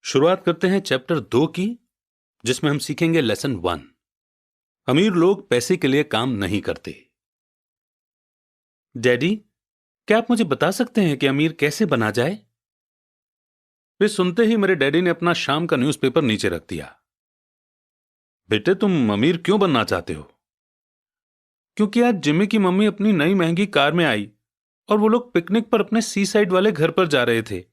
शुरुआत करते हैं चैप्टर 2 की, जिसमें हम सीखेंगे लेसन 1। अमीर लोग पैसे के लिए काम नहीं करते। डैडी, क्या आप मुझे बता सकते हैं कि अमीर कैसे बना जाए? वे सुनते ही मेरे डैडी ने अपना शाम का न्यूज़पेपर नीचे रख दिया। बेटे, तुम अमीर क्यों बनना चाहते हो? क्योंकि आज जिमी की मम्मी अपनी नई महंगी कार में आई और वो लोग पिकनिक पर अपने सी साइड वाले घर पर जा रहे थे।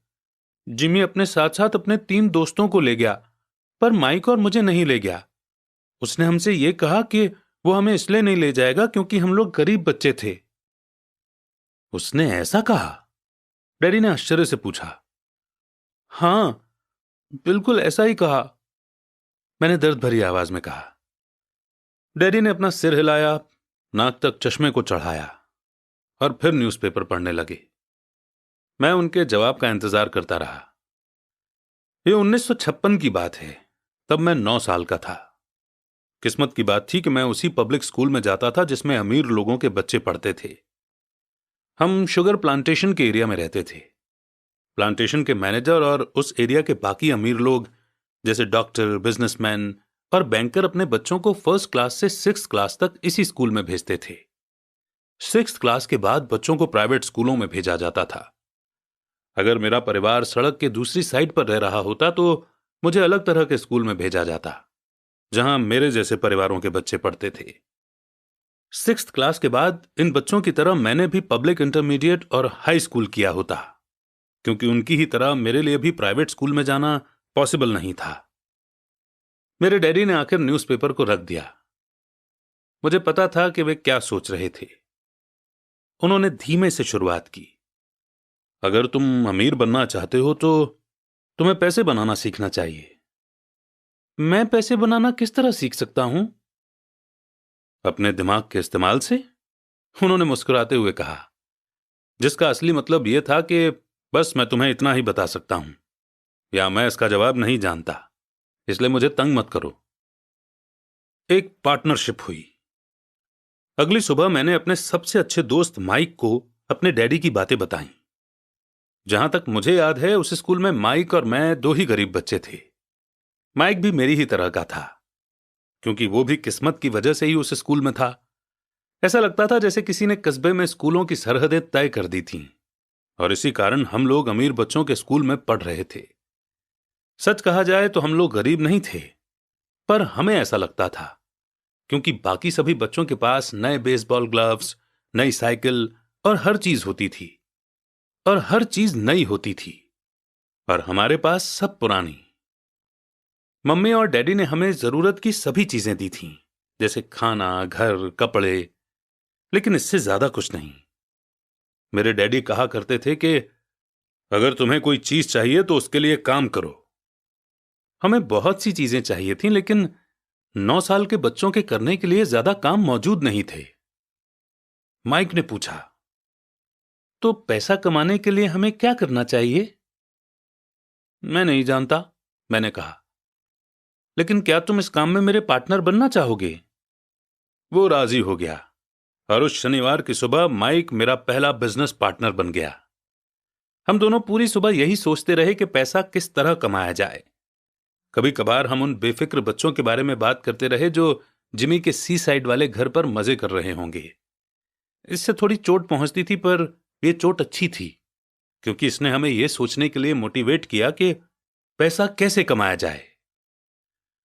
जिमी अपने साथ साथ अपने 3 दोस्तों को ले गया, पर माइक और मुझे नहीं ले गया। उसने हमसे ये कहा कि वो हमें इसलिए नहीं ले जाएगा क्योंकि हम लोग गरीब बच्चे थे। उसने ऐसा कहा? डैडी ने आश्चर्य से पूछा। हाँ, बिल्कुल ऐसा ही कहा, मैंने दर्द भरी आवाज में कहा। डैडी ने अपना सिर हिलाया, नाक तक चश्मे को चढ़ाया और फिर न्यूज़पेपर पढ़ने लगे। मैं उनके जवाब का इंतजार करता रहा। ये 1956 की बात है। तब मैं 9 साल का था। किस्मत की बात थी कि मैं उसी पब्लिक स्कूल में जाता था जिसमें अमीर लोगों के बच्चे पढ़ते थे। हम शुगर प्लांटेशन के एरिया में रहते थे। प्लांटेशन के मैनेजर और उस एरिया के बाकी अमीर लोग जैसे डॉक्टर, बिजनेसमैन और बैंकर अपने बच्चों को फर्स्ट क्लास से 6th क्लास तक इसी स्कूल में भेजते थे। 6th क्लास के बाद बच्चों को प्राइवेट स्कूलों में भेजा जाता था। अगर मेरा परिवार सड़क के दूसरी साइड पर रह रहा होता तो मुझे अलग तरह के स्कूल में भेजा जाता, जहां मेरे जैसे परिवारों के बच्चे पढ़ते थे। 6th क्लास के बाद इन बच्चों की तरह मैंने भी पब्लिक इंटरमीडिएट और हाई स्कूल किया होता, क्योंकि उनकी ही तरह मेरे लिए भी प्राइवेट स्कूल में जाना पॉसिबल नहीं था। मेरे डैडी ने आखिर न्यूज़पेपर को रख दिया। मुझे पता था कि वे क्या सोच रहे थे। उन्होंने धीमे से शुरुआत की। अगर तुम अमीर बनना चाहते हो तो तुम्हें पैसे बनाना सीखना चाहिए। मैं पैसे बनाना किस तरह सीख सकता हूं? अपने दिमाग के इस्तेमाल से, उन्होंने मुस्कुराते हुए कहा, जिसका असली मतलब यह था कि बस मैं तुम्हें इतना ही बता सकता हूं, या मैं इसका जवाब नहीं जानता, इसलिए मुझे तंग मत करो। एक पार्टनरशिप हुई। अगली सुबह मैंने अपने सबसे अच्छे दोस्त माइक को अपने डैडी की बातें बताईं। जहां तक मुझे याद है, उस स्कूल में माइक और मैं 2 ही गरीब बच्चे थे। माइक भी मेरी ही तरह का था, क्योंकि वो भी किस्मत की वजह से ही उस स्कूल में था। ऐसा लगता था जैसे किसी ने कस्बे में स्कूलों की सरहदें तय कर दी थीं, और इसी कारण हम लोग अमीर बच्चों के स्कूल में पढ़ रहे थे। सच कहा जाए तो हम लोग गरीब नहीं थे, पर हमें ऐसा लगता था, क्योंकि बाकी सभी बच्चों के पास नए बेसबॉल ग्लव्स, नई साइकिल और हर चीज होती थी, और हर चीज नई होती थी, और हमारे पास सब पुरानी। मम्मी और डैडी ने हमें जरूरत की सभी चीजें दी थीं, जैसे खाना, घर, कपड़े, लेकिन इससे ज्यादा कुछ नहीं। मेरे डैडी कहा करते थे कि अगर तुम्हें कोई चीज चाहिए तो उसके लिए काम करो। हमें बहुत सी चीजें चाहिए थीं, लेकिन 9 साल के बच्चों के करने के लिए ज्यादा काम मौजूद नहीं थे। माइक ने पूछा, तो पैसा कमाने के लिए हमें क्या करना चाहिए? मैं नहीं जानता, मैंने कहा, लेकिन क्या तुम इस काम में मेरे पार्टनर बनना चाहोगे? वो राजी हो गया, और उस शनिवार की सुबह माइक मेरा पहला बिजनेस पार्टनर बन गया। हम दोनों पूरी सुबह यही सोचते रहे कि पैसा किस तरह कमाया जाए। कभी कभार हम उन बेफिक्र बच्चों के बारे में बात करते रहे जो जिमी के सी साइड वाले घर पर मजे कर रहे होंगे। इससे थोड़ी चोट पहुंचती थी, पर यह चोट अच्छी थी, क्योंकि इसने हमें यह सोचने के लिए मोटिवेट किया कि पैसा कैसे कमाया जाए।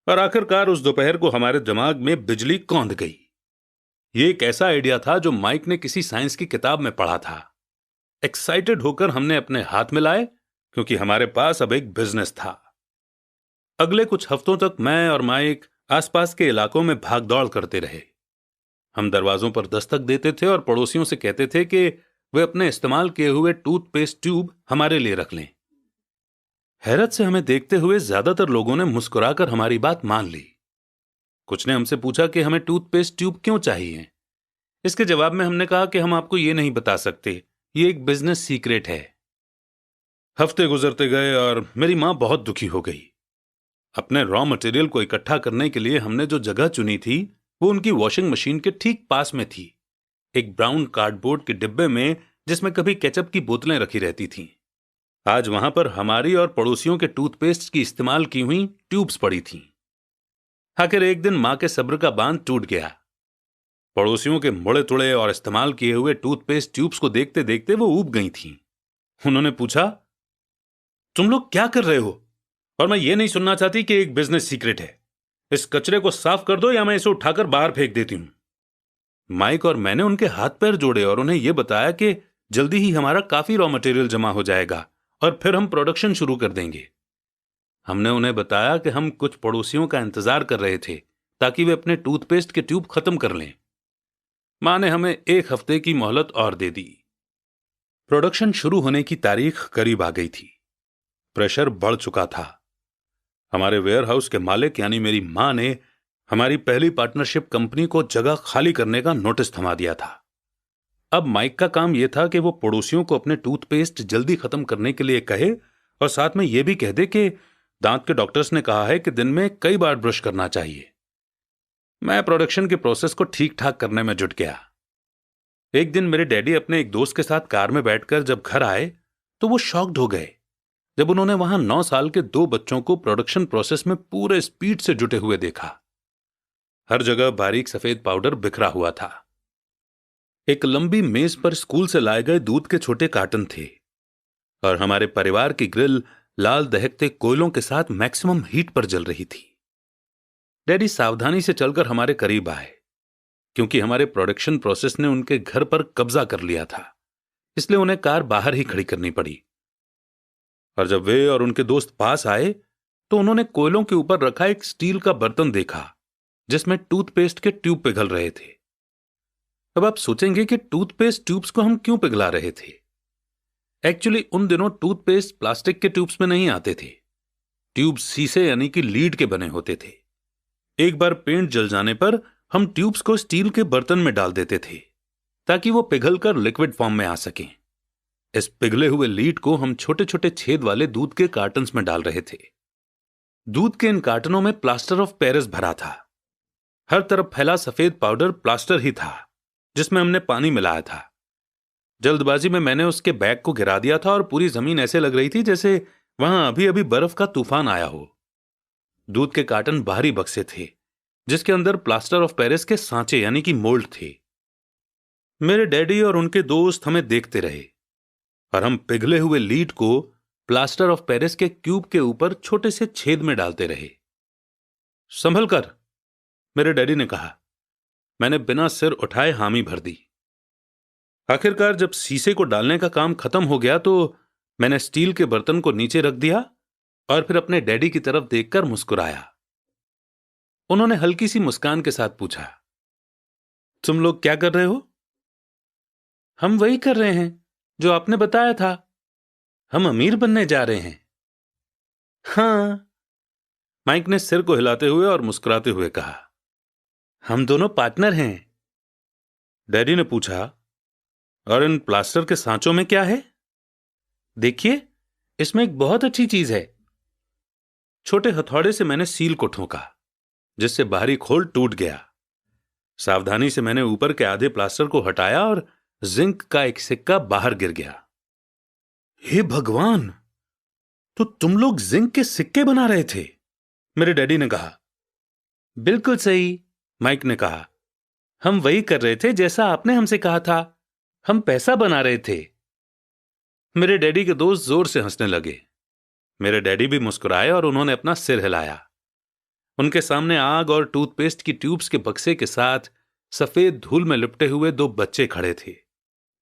और आखिरकार उस दोपहर को हमारे दिमाग में बिजली कौंध गई। यह एक ऐसा आइडिया था जो माइक ने किसी साइंस की किताब में पढ़ा था। एक्साइटेड होकर हमने अपने हाथ मिलाए, क्योंकि हमारे पास अब एक बिजनेस था। अगले कुछ हफ्तों तक मैं और माइक आसपास के इलाकों में भागदौड़ करते रहे। हम दरवाजों पर दस्तक देते थे और पड़ोसियों से कहते थे कि वे अपने इस्तेमाल किए हुए टूथपेस्ट ट्यूब हमारे लिए रख लें। हैरत से हमें देखते हुए ज्यादातर लोगों ने मुस्कुराकर हमारी बात मान ली। कुछ ने हमसे पूछा कि हमें टूथपेस्ट ट्यूब क्यों चाहिए। इसके जवाब में हमने कहा कि हम आपको ये नहीं बता सकते, ये एक बिजनेस सीक्रेट है। हफ्ते गुजरते गए और मेरी मां बहुत दुखी हो गई। अपने रॉ मटेरियल को इकट्ठा करने के लिए हमने जो जगह चुनी थी वो उनकी वॉशिंग मशीन के ठीक पास में थी, एक ब्राउन कार्डबोर्ड के डिब्बे में जिसमें कभी केचप की बोतलें रखी रहती थीं। आज वहां पर हमारी और पड़ोसियों के टूथपेस्ट की इस्तेमाल की हुई ट्यूब्स पड़ी थीं। आखिर एक दिन मां के सब्र का बांध टूट गया। पड़ोसियों के मुड़े तुड़े और इस्तेमाल किए हुए टूथपेस्ट ट्यूब्स को देखते देखते वो ऊब गई थीं। उन्होंने पूछा, तुम लोग क्या कर रहे हो? और मैं ये नहीं सुनना चाहती कि एक बिजनेस सीक्रेट है। इस कचरे को साफ कर दो या मैं इसे उठाकर बाहर फेंक देती हूं। माइक और मैंने उनके हाथ पैर जोड़े और उन्हें यह बताया कि जल्दी ही हमारा काफी रॉ मटेरियल जमा हो जाएगा और फिर हम प्रोडक्शन शुरू कर देंगे। हमने उन्हें बताया कि हम कुछ पड़ोसियों का इंतजार कर रहे थे ताकि वे अपने टूथपेस्ट के ट्यूब खत्म कर लें। मां ने हमें 1 हफ्ते की मोहलत और दे दी। प्रोडक्शन शुरू होने की तारीख करीब आ गई थी। प्रेशर बढ़ चुका था। हमारे वेयरहाउस के मालिक यानी मेरी मां ने हमारी पहली पार्टनरशिप कंपनी को जगह खाली करने का नोटिस थमा दिया था। अब माइक का काम यह था कि वो पड़ोसियों को अपने टूथपेस्ट जल्दी खत्म करने के लिए कहे और साथ में यह भी कह दे कि दांत के डॉक्टर्स ने कहा है कि दिन में कई बार ब्रश करना चाहिए। मैं प्रोडक्शन के प्रोसेस को ठीक ठाक करने में जुट गया। एक दिन मेरे डैडी अपने एक दोस्त के साथ कार में बैठकर जब घर आए तो वो शॉक्ड हो गए जब उन्होंने वहां 9 साल के 2 बच्चों को प्रोडक्शन प्रोसेस में पूरे स्पीड से जुटे हुए देखा। हर जगह बारीक सफेद पाउडर बिखरा हुआ था। एक लंबी मेज पर स्कूल से लाए गए दूध के छोटे कार्टन थे और हमारे परिवार की ग्रिल लाल दहकते कोयलों के साथ मैक्सिमम हीट पर जल रही थी। डैडी सावधानी से चलकर हमारे करीब आए क्योंकि हमारे प्रोडक्शन प्रोसेस ने उनके घर पर कब्जा कर लिया था, इसलिए उन्हें कार बाहर ही खड़ी करनी पड़ी। और जब वे और उनके दोस्त पास आए तो उन्होंने कोयलों के ऊपर रखा एक स्टील का बर्तन देखा जिसमें टूथपेस्ट के ट्यूब पिघल रहे थे। अब आप सोचेंगे कि टूथपेस्ट ट्यूब्स को हम क्यों पिघला रहे थे। एक्चुअली उन दिनों टूथपेस्ट प्लास्टिक के ट्यूब्स में नहीं आते थे। ट्यूब शीशे यानी कि लीड के बने होते थे। एक बार पेंट जल जाने पर हम ट्यूब्स को स्टील के बर्तन में डाल देते थे ताकि वो पिघलकर लिक्विड फॉर्म में आ सकें। इस पिघले हुए लीड को हम छोटे छोटे छेद वाले दूध के कार्टन्स में डाल रहे थे। दूध के इन कार्टनों में प्लास्टर ऑफ पेरिस भरा था। हर तरफ फैला सफेद पाउडर प्लास्टर ही था जिसमें हमने पानी मिलाया था। जल्दबाजी में मैंने उसके बैग को गिरा दिया था और पूरी जमीन ऐसे लग रही थी जैसे वहां अभी अभी बर्फ का तूफान आया हो। दूध के कार्टन बाहरी बक्से थे जिसके अंदर प्लास्टर ऑफ पेरिस के सांचे यानी कि मोल्ड थे। मेरे डैडी और उनके दोस्त हमें देखते रहे और हम पिघले हुए लीड को प्लास्टर ऑफ पेरिस के क्यूब के ऊपर छोटे से छेद में डालते रहे। संभल कर, मेरे डैडी ने कहा। मैंने बिना सिर उठाए हामी भर दी। आखिरकार जब शीशे को डालने का काम खत्म हो गया तो मैंने स्टील के बर्तन को नीचे रख दिया और फिर अपने डैडी की तरफ देखकर मुस्कुराया। उन्होंने हल्की सी मुस्कान के साथ पूछा, तुम लोग क्या कर रहे हो? हम वही कर रहे हैं जो आपने बताया था। हम अमीर बनने जा रहे हैं। हां, माइक ने सिर को हिलाते हुए और मुस्कुराते हुए कहा। हम दोनों पार्टनर हैं। डैडी ने पूछा, और इन प्लास्टर के सांचों में क्या है? देखिए, इसमें एक बहुत अच्छी चीज है। छोटे हथौड़े से मैंने सील को ठोका जिससे बाहरी खोल टूट गया। सावधानी से मैंने ऊपर के आधे प्लास्टर को हटाया और जिंक का एक सिक्का बाहर गिर गया। हे भगवान, तो तुम लोग जिंक के सिक्के बना रहे थे? मेरे डैडी ने कहा। बिल्कुल सही, माइक ने कहा। हम वही कर रहे थे जैसा आपने हमसे कहा था। हम पैसा बना रहे थे। मेरे डैडी के दोस्त जोर से हंसने लगे। मेरे डैडी भी मुस्कुराए और उन्होंने अपना सिर हिलाया। उनके सामने आग और टूथपेस्ट की ट्यूब्स के बक्से के साथ सफेद धूल में लिपटे हुए 2 बच्चे खड़े थे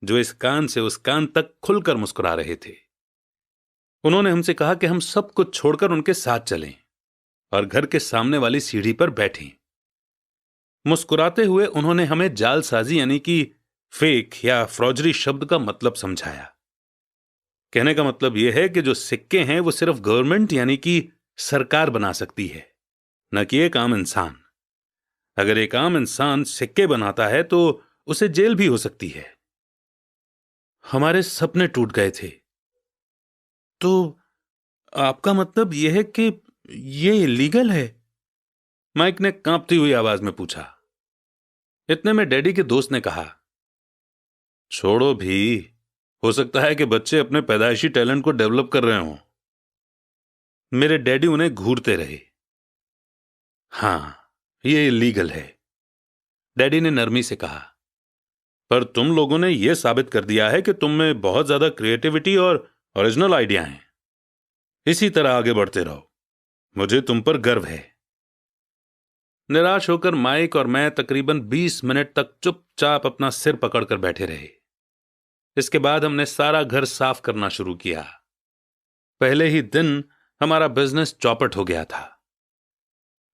जो इस कान से उस कान तक खुलकर मुस्कुरा रहे थे। उन्होंने हमसे कहा कि हम सब कुछ छोड़कर उनके साथ चलें और घर के सामने वाली सीढ़ी पर बैठें। मुस्कुराते हुए उन्होंने हमें जालसाजी यानी कि फेक या फ्रॉजरी शब्द का मतलब समझाया। कहने का मतलब यह है कि जो सिक्के हैं वो सिर्फ गवर्नमेंट यानी कि सरकार बना सकती है, न कि एक आम इंसान। अगर एक आम इंसान सिक्के बनाता है तो उसे जेल भी हो सकती है। हमारे सपने टूट गए थे। तो आपका मतलब यह है कि यह इलीगल है? माइक ने कांपती हुई आवाज में पूछा। इतने में डैडी के दोस्त ने कहा, छोड़ो भी, हो सकता है कि बच्चे अपने पैदाइशी टैलेंट को डेवलप कर रहे हों। मेरे डैडी उन्हें घूरते रहे। हां, ये इलीगल है, डैडी ने नरमी से कहा। पर तुम लोगों ने यह साबित कर दिया है कि तुम में बहुत ज्यादा क्रिएटिविटी और ओरिजिनल आइडिया हैं। इसी तरह आगे बढ़ते रहो, मुझे तुम पर गर्व है। निराश होकर माइक और मैं तकरीबन 20 मिनट तक चुपचाप अपना सिर पकड़कर बैठे रहे। इसके बाद हमने सारा घर साफ करना शुरू किया। पहले ही दिन हमारा बिजनेस चौपट हो गया था।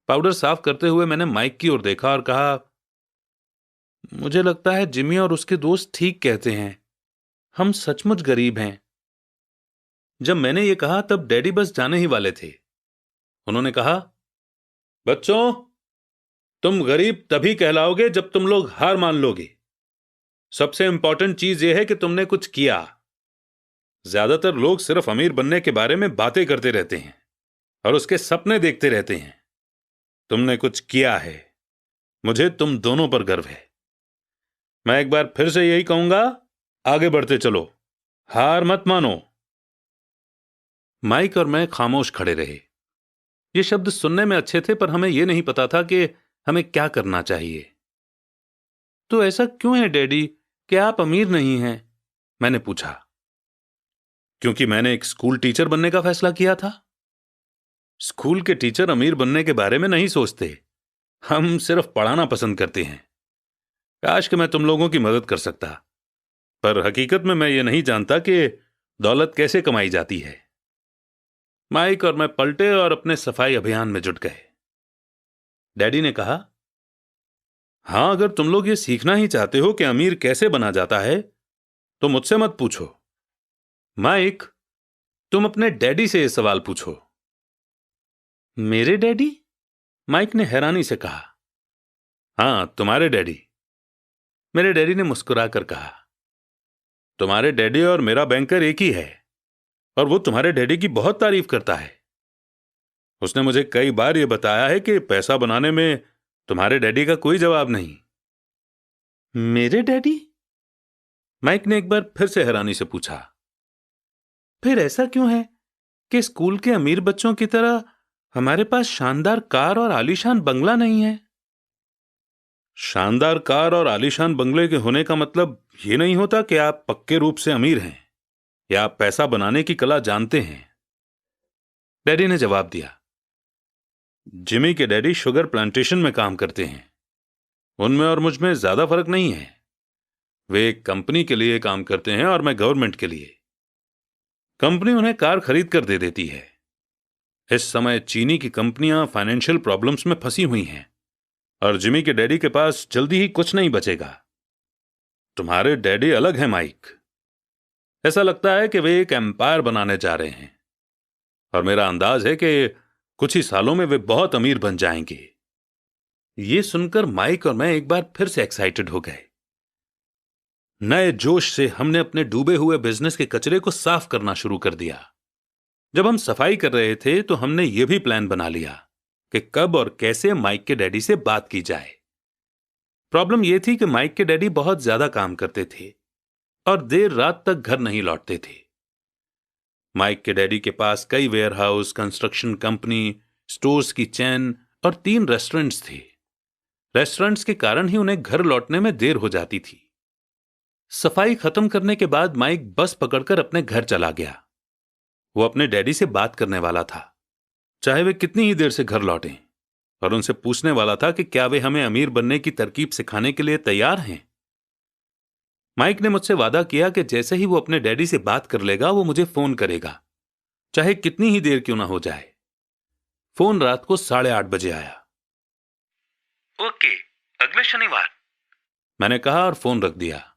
पाउडर साफ करते हुए मैंने माइक की ओर देखा और कहा, मुझे लगता है जिमी और उसके दोस्त ठीक कहते हैं, हम सचमुच गरीब हैं। जब मैंने ये कहा तब डैडी बस जाने ही वाले थे। उन्होंने कहा, बच्चों, तुम गरीब तभी कहलाओगे जब तुम लोग हार मान लोगे। सबसे इंपॉर्टेंट चीज यह है कि तुमने कुछ किया। ज्यादातर लोग सिर्फ अमीर बनने के बारे में बातें करते रहते हैं और उसके सपने देखते रहते हैं। तुमने कुछ किया है, मुझे तुम दोनों पर गर्व है। मैं एक बार फिर से यही कहूंगा, आगे बढ़ते चलो, हार मत मानो। माइक और मैं खामोश खड़े रहे। ये शब्द सुनने में अच्छे थे, पर हमें यह नहीं पता था कि हमें क्या करना चाहिए। तो ऐसा क्यों है डैडी कि आप अमीर नहीं हैं? मैंने पूछा। क्योंकि मैंने एक स्कूल टीचर बनने का फैसला किया था। स्कूल के टीचर अमीर बनने के बारे में नहीं सोचते, हम सिर्फ पढ़ाना पसंद करते हैं। काश कि मैं तुम लोगों की मदद कर सकता, पर हकीकत में मैं ये नहीं जानता कि दौलत कैसे कमाई जाती है। माइक और मैं पलटे और अपने सफाई अभियान में जुट गए। डैडी ने कहा, हां, अगर तुम लोग ये सीखना ही चाहते हो कि अमीर कैसे बना जाता है तो मुझसे मत पूछो। माइक, तुम अपने डैडी से यह सवाल पूछो। मेरे डैडी? माइक ने हैरानी से कहा। हां, तुम्हारे डैडी। मेरे डैडी ने मुस्कुराकर कहा, तुम्हारे डैडी और मेरा बैंकर एक ही है और वो तुम्हारे डैडी की बहुत तारीफ करता है। उसने मुझे कई बार यह बताया है कि पैसा बनाने में तुम्हारे डैडी का कोई जवाब नहीं। मेरे डैडी? माइक ने एक बार फिर से हैरानी से पूछा। फिर ऐसा क्यों है कि स्कूल के अमीर बच्चों की तरह हमारे पास शानदार कार और आलीशान बंगला नहीं है? शानदार कार और आलीशान बंगले के होने का मतलब यह नहीं होता कि आप पक्के रूप से अमीर हैं या आप पैसा बनाने की कला जानते हैं, डैडी ने जवाब दिया। जिमी के डैडी शुगर प्लांटेशन में काम करते हैं। उनमें और मुझ में ज्यादा फर्क नहीं है। वे एक कंपनी के लिए काम करते हैं और मैं गवर्नमेंट के लिए। कंपनी उन्हें कार खरीद कर दे देती है। इस समय चीनी की कंपनियां फाइनेंशियल प्रॉब्लम्स में फंसी हुई हैं और जिमी के डैडी के पास जल्दी ही कुछ नहीं बचेगा। तुम्हारे डैडी अलग हैं माइक। ऐसा लगता है कि वे एक एम्पायर बनाने जा रहे हैं और मेरा अंदाज है कि कुछ ही सालों में वे बहुत अमीर बन जाएंगे। यह सुनकर माइक और मैं एक बार फिर से एक्साइटेड हो गए। नए जोश से हमने अपने डूबे हुए बिजनेस के कचरे को साफ करना शुरू कर दिया। जब हम सफाई कर रहे थे तो हमने यह भी प्लान बना लिया कि कब और कैसे माइक के डैडी से बात की जाए। प्रॉब्लम यह थी कि माइक के डैडी बहुत ज्यादा काम करते थे और देर रात तक घर नहीं लौटते थे। माइक के डैडी के पास कई वेयरहाउस, कंस्ट्रक्शन कंपनी, स्टोर्स की चेन और 3 रेस्टोरेंट्स थे। रेस्टोरेंट्स के कारण ही उन्हें घर लौटने में देर हो जाती थी। सफाई खत्म करने के बाद माइक बस पकड़कर अपने घर चला गया। वो अपने डैडी से बात करने वाला था, चाहे वे कितनी ही देर से घर लौटें, और उनसे पूछने वाला था कि क्या वे हमें अमीर बनने की तरकीब सिखाने के लिए तैयार हैं। माइक ने मुझसे वादा किया कि जैसे ही वो अपने डैडी से बात कर लेगा वो मुझे फोन करेगा, चाहे कितनी ही देर क्यों ना हो जाए। फोन रात को 8:30 बजे आया। ओके, अगले शनिवार, मैंने कहा और फोन रख दिया।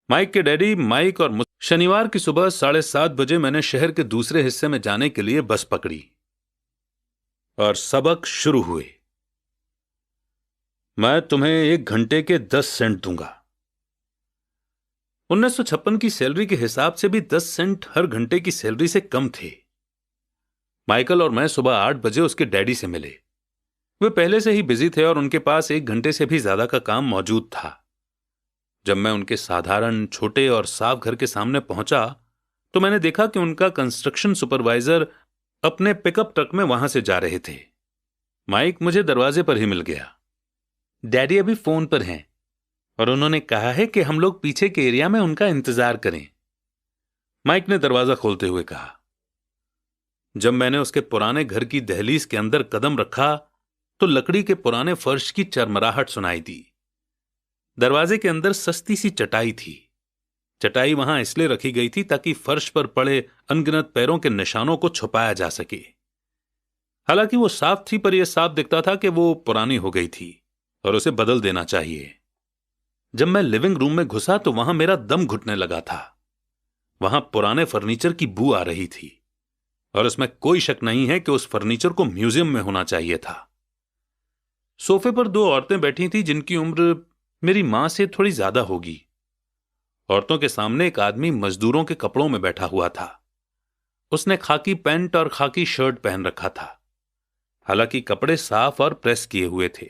माइक के डैडी, माइक और शनिवार की सुबह 7:30 बजे मैंने शहर के दूसरे हिस्से में जाने के लिए बस पकड़ी और सबक शुरू हुए। मैं तुम्हें 1 घंटे के 10 सेंट दूंगा। 1956 की सैलरी के हिसाब से भी 10 सेंट हर घंटे की सैलरी से कम थे। माइकल और मैं सुबह 8 बजे उसके डैडी से मिले। वे पहले से ही बिजी थे और उनके पास 1 घंटे से भी ज्यादा का काम मौजूद था। जब मैं उनके साधारण छोटे और साफ घर के सामने पहुंचा तो मैंने देखा कि उनका कंस्ट्रक्शन सुपरवाइजर अपने पिकअप ट्रक में वहां से जा रहे थे। माइक मुझे दरवाजे पर ही मिल गया। डैडी अभी फोन पर हैं और उन्होंने कहा है कि हम लोग पीछे के एरिया में उनका इंतजार करें, माइक ने दरवाजा खोलते हुए कहा। जब मैंने उसके पुराने घर की दहलीज के अंदर कदम रखा तो लकड़ी के पुराने फर्श की चरमराहट सुनाई दी। दरवाजे के अंदर सस्ती सी चटाई थी। चटाई वहां इसलिए रखी गई थी ताकि फर्श पर पड़े अनगिनत पैरों के निशानों को छुपाया जा सके। हालांकि वो साफ थी, पर यह साफ दिखता था कि वो पुरानी हो गई थी और उसे बदल देना चाहिए। जब मैं लिविंग रूम में घुसा तो वहां मेरा दम घुटने लगा था। वहां पुराने फर्नीचर की बू आ रही थी और इसमें कोई शक नहीं है कि उस फर्नीचर को म्यूजियम में होना चाहिए था। सोफे पर दो औरतें बैठी थीं जिनकी उम्र मेरी मां से थोड़ी ज्यादा होगी। औरतों के सामने एक आदमी मजदूरों के कपड़ों में बैठा हुआ था। उसने खाकी पैंट और खाकी शर्ट पहन रखा था। हालांकि कपड़े साफ और प्रेस किए हुए थे।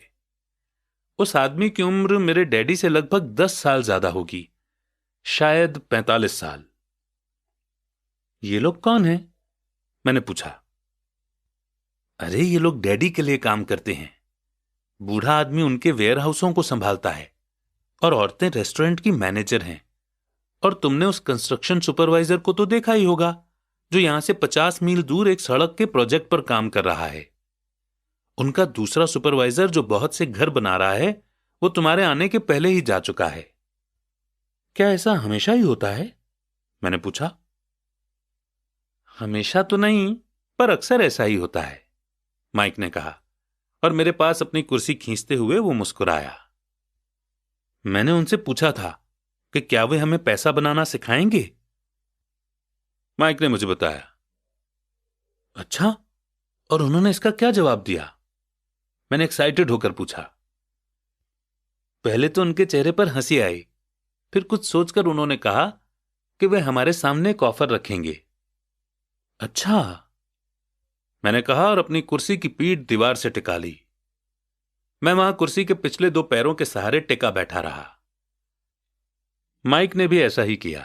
उस आदमी की उम्र मेरे डैडी से लगभग 10 साल ज्यादा होगी, शायद 45 साल। ये लोग कौन हैं? मैंने पूछा। अरे ये लोग डैडी के लिए काम करते हैं। बूढ़ा आदमी उनके वेयर हाउसों को संभालता है और औरतें रेस्टोरेंट की मैनेजर हैं। और तुमने उस कंस्ट्रक्शन सुपरवाइजर को तो देखा ही होगा जो यहां से 50 मील दूर एक सड़क के प्रोजेक्ट पर काम कर रहा है। उनका दूसरा सुपरवाइजर जो बहुत से घर बना रहा है वो तुम्हारे आने के पहले ही जा चुका है। क्या ऐसा हमेशा ही होता है? मैंने पूछा। हमेशा तो नहीं, पर अक्सर ऐसा ही होता है, माइक ने कहा और मेरे पास अपनी कुर्सी खींचते हुए वो मुस्कुराया। मैंने उनसे पूछा था कि क्या वे हमें पैसा बनाना सिखाएंगे? माइक ने मुझे बताया। अच्छा, और उन्होंने इसका क्या जवाब दिया? मैंने एक्साइटेड होकर पूछा। पहले तो उनके चेहरे पर हंसी आई, फिर कुछ सोचकर उन्होंने कहा कि वे हमारे सामने एक ऑफर रखेंगे। अच्छा, मैंने कहा और अपनी कुर्सी की पीठ दीवार से टिका ली। मैं वहां कुर्सी के पिछले 2 पैरों के सहारे टिका बैठा रहा। माइक ने भी ऐसा ही किया।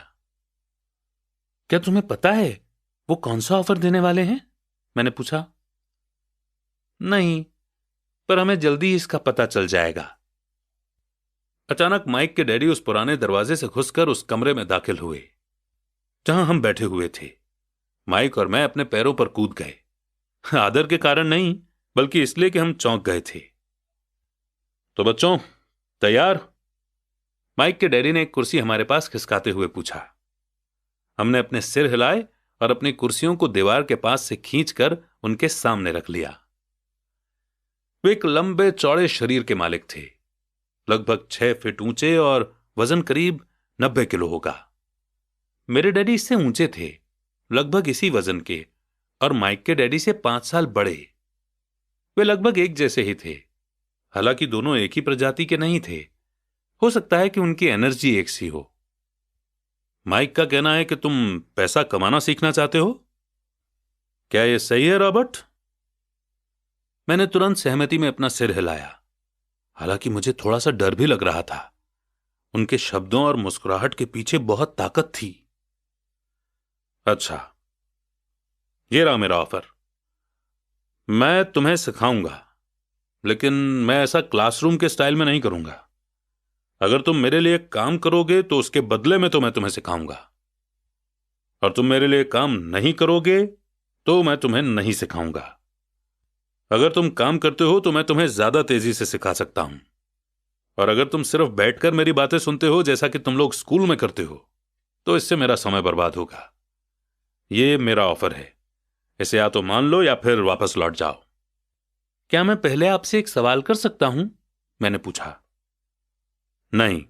क्या तुम्हें पता है वो कौन सा ऑफर देने वाले हैं? मैंने पूछा। नहीं, पर हमें जल्दी ही इसका पता चल जाएगा। अचानक माइक के डैडी उस पुराने दरवाजे से घुसकर उस कमरे में दाखिल हुए जहां हम बैठे हुए थे। माइक और मैं अपने पैरों पर कूद गए, आदर के कारण नहीं बल्कि इसलिए कि हम चौंक गए थे। तो बच्चों, तैयार? माइक के डैडी ने एक कुर्सी हमारे पास खिसकाते हुए पूछा। हमने अपने सिर हिलाए और अपनी कुर्सियों को दीवार के पास से खींचकर उनके सामने रख लिया। वे एक लंबे चौड़े शरीर के मालिक थे, लगभग 6 फीट ऊंचे और वजन करीब 90 किलो होगा। मेरे डैडी इससे ऊंचे थे, लगभग इसी वजन के, और माइक के डैडी से 5 साल बड़े। वे लगभग एक जैसे ही थे, हालांकि दोनों एक ही प्रजाति के नहीं थे। हो सकता है कि उनकी एनर्जी एक सी हो। माइक का कहना है कि तुम पैसा कमाना सीखना चाहते हो। क्या यह सही है रॉबर्ट? मैंने तुरंत सहमति में अपना सिर हिलाया। हालांकि मुझे थोड़ा सा डर भी लग रहा था। उनके शब्दों और मुस्कुराहट के पीछे बहुत ताकत थी। अच्छा, ये रहा मेरा ऑफर। मैं तुम्हें सिखाऊंगा, लेकिन मैं ऐसा क्लासरूम के स्टाइल में नहीं करूंगा। अगर तुम मेरे लिए काम करोगे तो उसके बदले में तो मैं तुम्हें सिखाऊंगा, और तुम मेरे लिए काम नहीं करोगे तो मैं तुम्हें नहीं सिखाऊंगा। अगर तुम काम करते हो तो मैं तुम्हें ज्यादा तेजी से सिखा सकता हूं, और अगर तुम सिर्फ बैठकर मेरी बातें सुनते हो जैसा कि तुम लोग स्कूल में करते हो तो इससे मेरा समय बर्बाद होगा। ये मेरा ऑफर है, इसे या तो मान लो या फिर वापस लौट जाओ। क्या मैं पहले आपसे एक सवाल कर सकता हूं? मैंने पूछा। नहीं,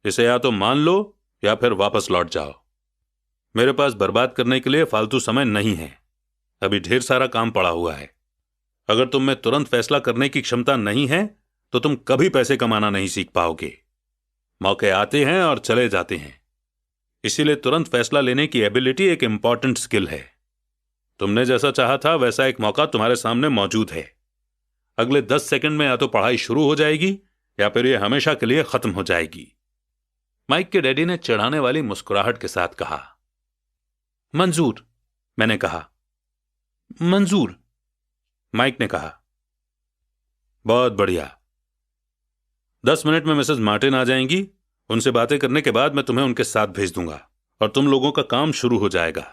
इसे या तो मान लो या फिर वापस लौट जाओ। मेरे पास बर्बाद करने के लिए फालतू समय नहीं है। अभी ढेर सारा काम पड़ा हुआ है। अगर तुम में तुरंत फैसला करने की क्षमता नहीं है तो तुम कभी पैसे कमाना नहीं सीख पाओगे। मौके आते हैं और चले जाते हैं, इसीलिए तुरंत फैसला लेने की एबिलिटी एक इंपॉर्टेंट स्किल है। तुमने जैसा चाहा था वैसा एक मौका तुम्हारे सामने मौजूद है। अगले 10 सेकंड में या तो पढ़ाई शुरू हो जाएगी या फिर यह हमेशा के लिए खत्म हो जाएगी। माइक के डैडी ने चिढ़ाने वाली मुस्कुराहट के साथ कहा। मंजूर, मैंने कहा। मंजूर, माइक ने कहा। बहुत बढ़िया। 10 मिनट में मिसेस मार्टिन आ जाएंगी। उनसे बातें करने के बाद मैं तुम्हें उनके साथ भेज दूंगा और तुम लोगों का काम शुरू हो जाएगा।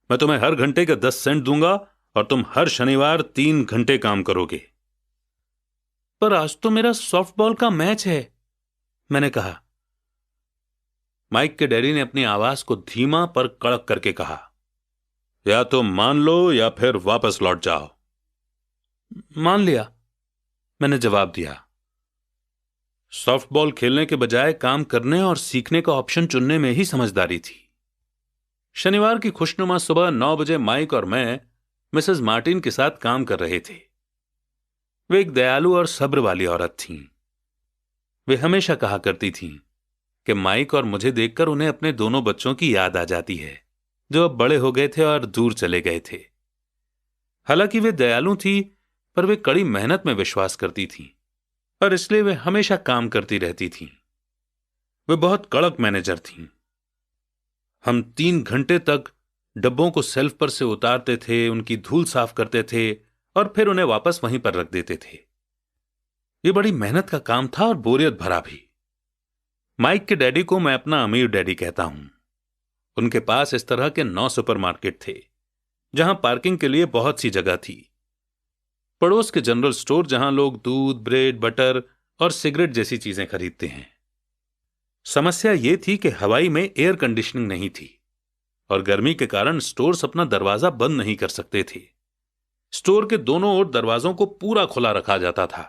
मैं तुम्हें हर घंटे के 10 सेंट दूंगा और तुम हर शनिवार 3 घंटे काम करोगे। पर आज तो मेरा सॉफ्टबॉल का मैच है, मैंने कहा। माइक के डैडी ने अपनी आवाज को धीमा पर कड़क करके कहा, या तो मान लो या फिर वापस लौट जाओ। मान लिया, मैंने जवाब दिया। सॉफ्टबॉल खेलने के बजाय काम करने और सीखने का ऑप्शन चुनने में ही समझदारी थी। शनिवार की खुशनुमा सुबह 9 बजे माइक और मैं मिसेस मार्टिन के साथ काम कर रहे थे। वे एक दयालु और सब्र वाली औरत थीं। वे हमेशा कहा करती थीं कि माइक और मुझे देखकर उन्हें अपने दोनों बच्चों की याद आ जाती है जो अब बड़े हो गए थे और दूर चले गए थे। हालांकि वे दयालु थी, पर वे कड़ी मेहनत में विश्वास करती थीं और इसलिए वे हमेशा काम करती रहती थीं। वे बहुत कड़क मैनेजर थीं। हम 3 घंटे तक डब्बों को सेल्फ पर से उतारते थे, उनकी धूल साफ करते थे और फिर उन्हें वापस वहीं पर रख देते थे। यह बड़ी मेहनत का काम था और बोरियत भरा भी। माइक के डैडी को मैं अपना अमीर डैडी कहता हूं। उनके पास इस तरह के 9 सुपरमार्केट थे जहां पार्किंग के लिए बहुत सी जगह थी। पड़ोस के जनरल स्टोर जहां लोग दूध, ब्रेड, बटर और सिगरेट जैसी चीजें खरीदते हैं। समस्या यह थी कि हवाई में एयर कंडीशनिंग नहीं थी और गर्मी के कारण स्टोर्स अपना दरवाजा बंद नहीं कर सकते थे। स्टोर के दोनों ओर दरवाजों को पूरा खुला रखा जाता था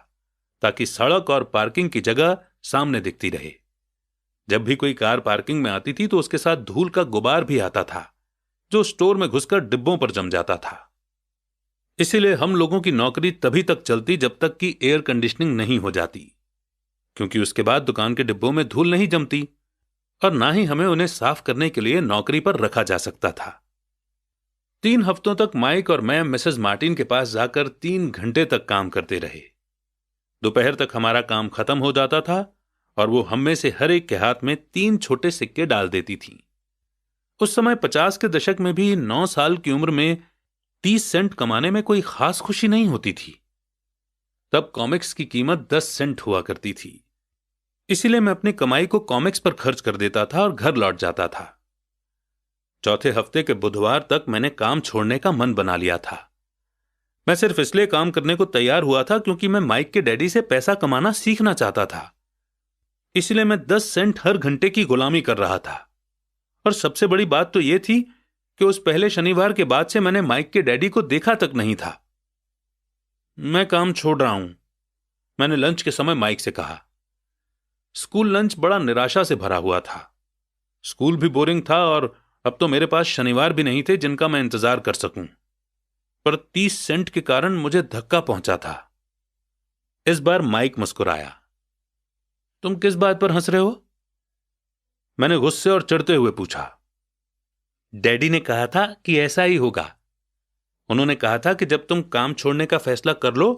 ताकि सड़क और पार्किंग की जगह सामने दिखती रहे। जब भी कोई कार पार्किंग में आती थी तो उसके साथ धूल का गुबार भी आता था जो स्टोर में घुसकर डिब्बों पर जम जाता था। इसीलिए हम लोगों की नौकरी तभी तक चलती जब तक कि एयर कंडीशनिंग नहीं हो जाती, क्योंकि उसके बाद दुकान के डिब्बों में धूल नहीं जमती और ना ही हमें उन्हें साफ करने के लिए नौकरी पर रखा जा सकता था। 3 हफ्तों तक माइक और मैं मिसेस मार्टिन के पास जाकर 3 घंटे तक काम करते रहे। दोपहर तक हमारा काम खत्म हो जाता था और वो हम में से हर एक के हाथ में 3 छोटे सिक्के डाल देती थी। उस समय 50 के दशक में भी 9 साल की उम्र में 30 सेंट कमाने में कोई खास खुशी नहीं होती थी। तब कॉमिक्स की कीमत 10 सेंट हुआ करती थी। इसीलिए मैं अपनी कमाई को कॉमिक्स पर खर्च कर देता था और घर लौट जाता था। चौथे हफ्ते के बुधवार तक मैंने काम छोड़ने का मन बना लिया था। मैं सिर्फ इसलिए काम करने को तैयार हुआ था क्योंकि मैं माइक के डैडी से पैसा कमाना सीखना चाहता था। इसलिए मैं 10 सेंट हर घंटे की गुलामी कर रहा था। और सबसे बड़ी बात तो यह थी कि उस पहले शनिवार के बाद से मैंने माइक के डैडी को देखा तक नहीं था। मैं काम छोड़ रहा हूं, मैंने लंच के समय माइक से कहा। स्कूल लंच बड़ा निराशा से भरा हुआ था। स्कूल भी बोरिंग था और अब तो मेरे पास शनिवार भी नहीं थे जिनका मैं इंतजार कर सकूं। पर 30 सेंट के कारण मुझे धक्का पहुंचा था। इस बार माइक मुस्कुराया। तुम किस बात पर हंस रहे हो? मैंने गुस्से और चिढ़ते हुए पूछा। डैडी ने कहा था कि ऐसा ही होगा। उन्होंने कहा था कि जब तुम काम छोड़ने का फैसला कर लो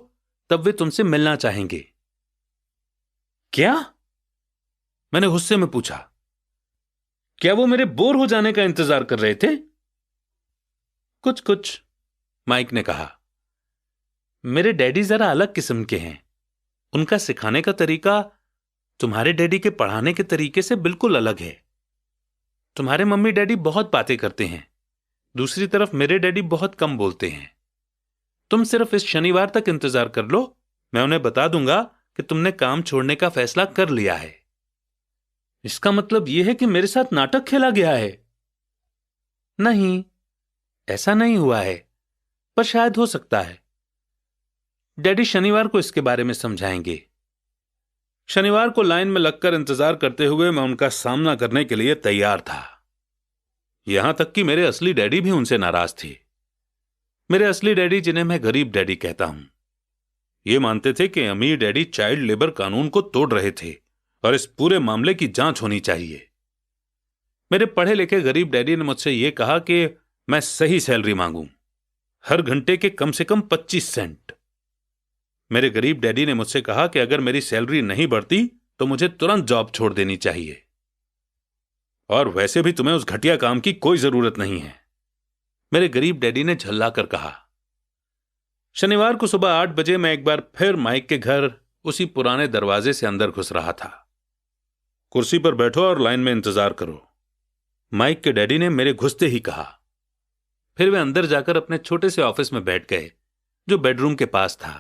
तब वे तुमसे मिलना चाहेंगे। क्या? मैंने गुस्से में पूछा। क्या वो मेरे बोर हो जाने का इंतजार कर रहे थे? कुछ कुछ, माइक ने कहा। मेरे डैडी जरा अलग किस्म के हैं। उनका सिखाने का तरीका तुम्हारे डैडी के पढ़ाने के तरीके से बिल्कुल अलग है। तुम्हारे मम्मी डैडी बहुत बातें करते हैं, दूसरी तरफ मेरे डैडी बहुत कम बोलते हैं। तुम सिर्फ इस शनिवार तक इंतजार कर लो, मैं उन्हें बता दूंगा कि तुमने काम छोड़ने का फैसला कर लिया है। इसका मतलब यह है कि मेरे साथ नाटक खेला गया है? नहीं, ऐसा नहीं हुआ है, पर शायद हो सकता है। डैडी शनिवार को इसके बारे में समझाएंगे। शनिवार को लाइन में लगकर इंतजार करते हुए मैं उनका सामना करने के लिए तैयार था। यहां तक कि मेरे असली डैडी भी उनसे नाराज थे। मेरे असली डैडी, जिन्हें मैं गरीब डैडी कहता हूं, ये मानते थे कि अमीर डैडी चाइल्ड लेबर कानून को तोड़ रहे थे और इस पूरे मामले की जांच होनी चाहिए। मेरे पढ़े लिखे गरीब डैडी ने मुझसे यह कहा कि मैं सही सैलरी मांगूं, हर घंटे के कम से कम 25 सेंट। मेरे गरीब डैडी ने मुझसे कहा कि अगर मेरी सैलरी नहीं बढ़ती तो मुझे तुरंत जॉब छोड़ देनी चाहिए। और वैसे भी तुम्हें उस घटिया काम की कोई जरूरत नहीं है, मेरे गरीब डैडी ने झल्लाकर कहा। शनिवार को सुबह 8 बजे मैं एक बार फिर माइक के घर उसी पुराने दरवाजे से अंदर घुस रहा था। कुर्सी पर बैठो और लाइन में इंतजार करो, माइक के डैडी ने मेरे घुसते ही कहा। फिर वे अंदर जाकर अपने छोटे से ऑफिस में बैठ गए जो बेडरूम के पास था।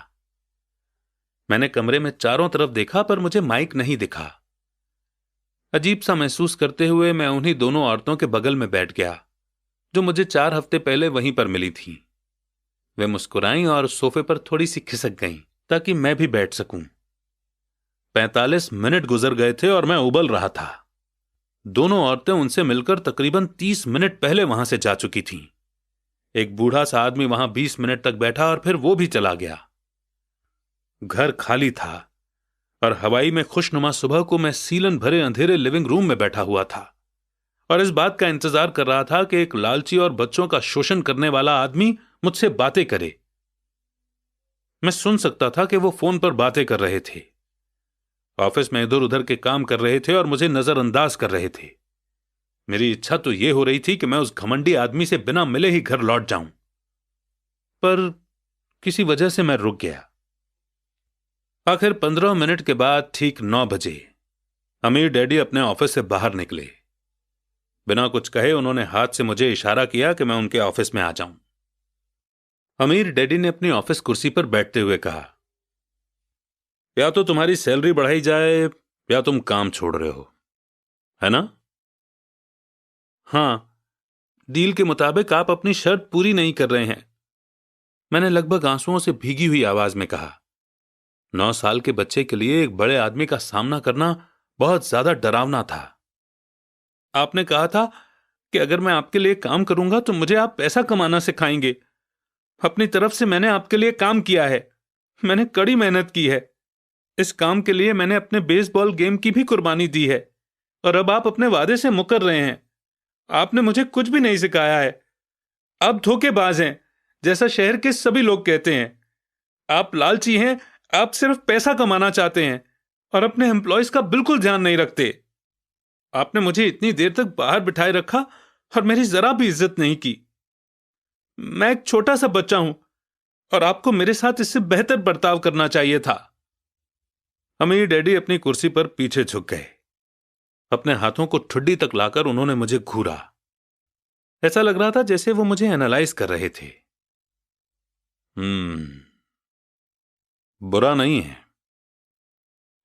मैंने कमरे में चारों तरफ देखा पर मुझे माइक नहीं दिखा। अजीब सा महसूस करते हुए मैं उन्हीं दोनों औरतों के बगल में बैठ गया जो मुझे 4 हफ्ते पहले वहीं पर मिली थीं। वे मुस्कुराईं और सोफे पर थोड़ी सी खिसक गईं ताकि मैं भी बैठ सकूं। 45 मिनट गुजर गए थे और मैं उबल रहा था। दोनों औरतें उनसे मिलकर तकरीबन 30 मिनट पहले वहां से जा चुकी थीं। एक बूढ़ा सा आदमी वहां 20 मिनट तक बैठा और फिर वो भी चला गया। घर खाली था और हवाई में खुशनुमा सुबह को मैं सीलन भरे अंधेरे लिविंग रूम में बैठा हुआ था और इस बात का इंतजार कर रहा था कि एक लालची और बच्चों का शोषण करने वाला आदमी मुझसे बातें करे। मैं सुन सकता था कि वो फोन पर बातें कर रहे थे, ऑफिस में इधर उधर के काम कर रहे थे और मुझे नजरअंदाज कर रहे थे। मेरी इच्छा तो यह हो रही थी कि मैं उस घमंडी आदमी से बिना मिले ही घर लौट जाऊं, पर किसी वजह से मैं रुक गया। आखिर 15 मिनट के बाद ठीक 9 बजे अमीर डैडी अपने ऑफिस से बाहर निकले। बिना कुछ कहे उन्होंने हाथ से मुझे इशारा किया कि मैं उनके ऑफिस में आ जाऊं। अमीर डैडी ने अपनी ऑफिस कुर्सी पर बैठते हुए कहा, या तो तुम्हारी सैलरी बढ़ाई जाए या तुम काम छोड़ रहे हो, है ना? हां, डील के मुताबिक आप अपनी शर्त पूरी नहीं कर रहे हैं, मैंने लगभग आंसुओं से भीगी हुई आवाज में कहा। 9 साल के बच्चे के लिए एक बड़े आदमी का सामना करना बहुत ज्यादा डरावना था। आपने कहा था कि अगर मैं आपके लिए काम करूंगा तो मुझे आप पैसा कमाना सिखाएंगे। अपनी तरफ से मैंने आपके लिए काम किया है, मैंने कड़ी मेहनत की है। इस काम के लिए मैंने अपने बेसबॉल गेम की भी कुर्बानी दी है और अब आप अपने वादे से मुकर रहे हैं। आपने मुझे कुछ भी नहीं सिखाया है। आप धोखेबाज हैं, जैसा शहर के सभी लोग कहते हैं। आप लालची हैं, आप सिर्फ पैसा कमाना चाहते हैं और अपने एम्प्लॉयज का बिल्कुल ध्यान नहीं रखते। आपने मुझे इतनी देर तक बाहर बिठाए रखा और मेरी जरा भी इज्जत नहीं की। मैं एक छोटा सा बच्चा हूं और आपको मेरे साथ इससे बेहतर बर्ताव करना चाहिए था। अमीर डैडी अपनी कुर्सी पर पीछे झुक गए। अपने हाथों को ठुड्डी तक लाकर उन्होंने मुझे घूरा। ऐसा लग रहा था जैसे वो मुझे एनालाइज कर रहे थे। बुरा नहीं है।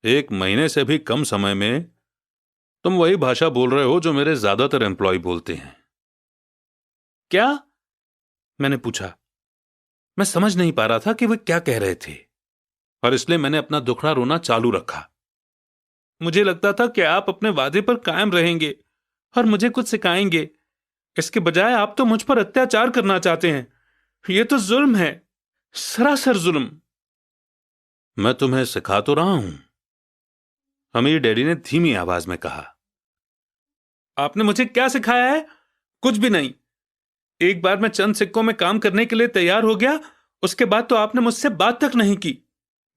1 महीने से भी कम समय में तुम वही भाषा बोल रहे हो जो मेरे ज्यादातर एम्प्लॉय बोलते हैं। क्या? मैंने पूछा। मैं समझ नहीं पा रहा था कि वे क्या कह रहे थे और इसलिए मैंने अपना दुखड़ा रोना चालू रखा। मुझे लगता था कि आप अपने वादे पर कायम रहेंगे और मुझे कुछ सिखाएंगे। इसके बजाय आप तो मुझ पर अत्याचार करना चाहते हैं। यह तो जुल्म है, सरासर जुल्म। मैं तुम्हें सिखा तो रहा हूं, अमीर डैडी ने धीमी आवाज में कहा। आपने मुझे क्या सिखाया है? कुछ भी नहीं। एक बार मैं चंद सिक्कों में काम करने के लिए तैयार हो गया, उसके बाद तो आपने मुझसे बात तक नहीं की।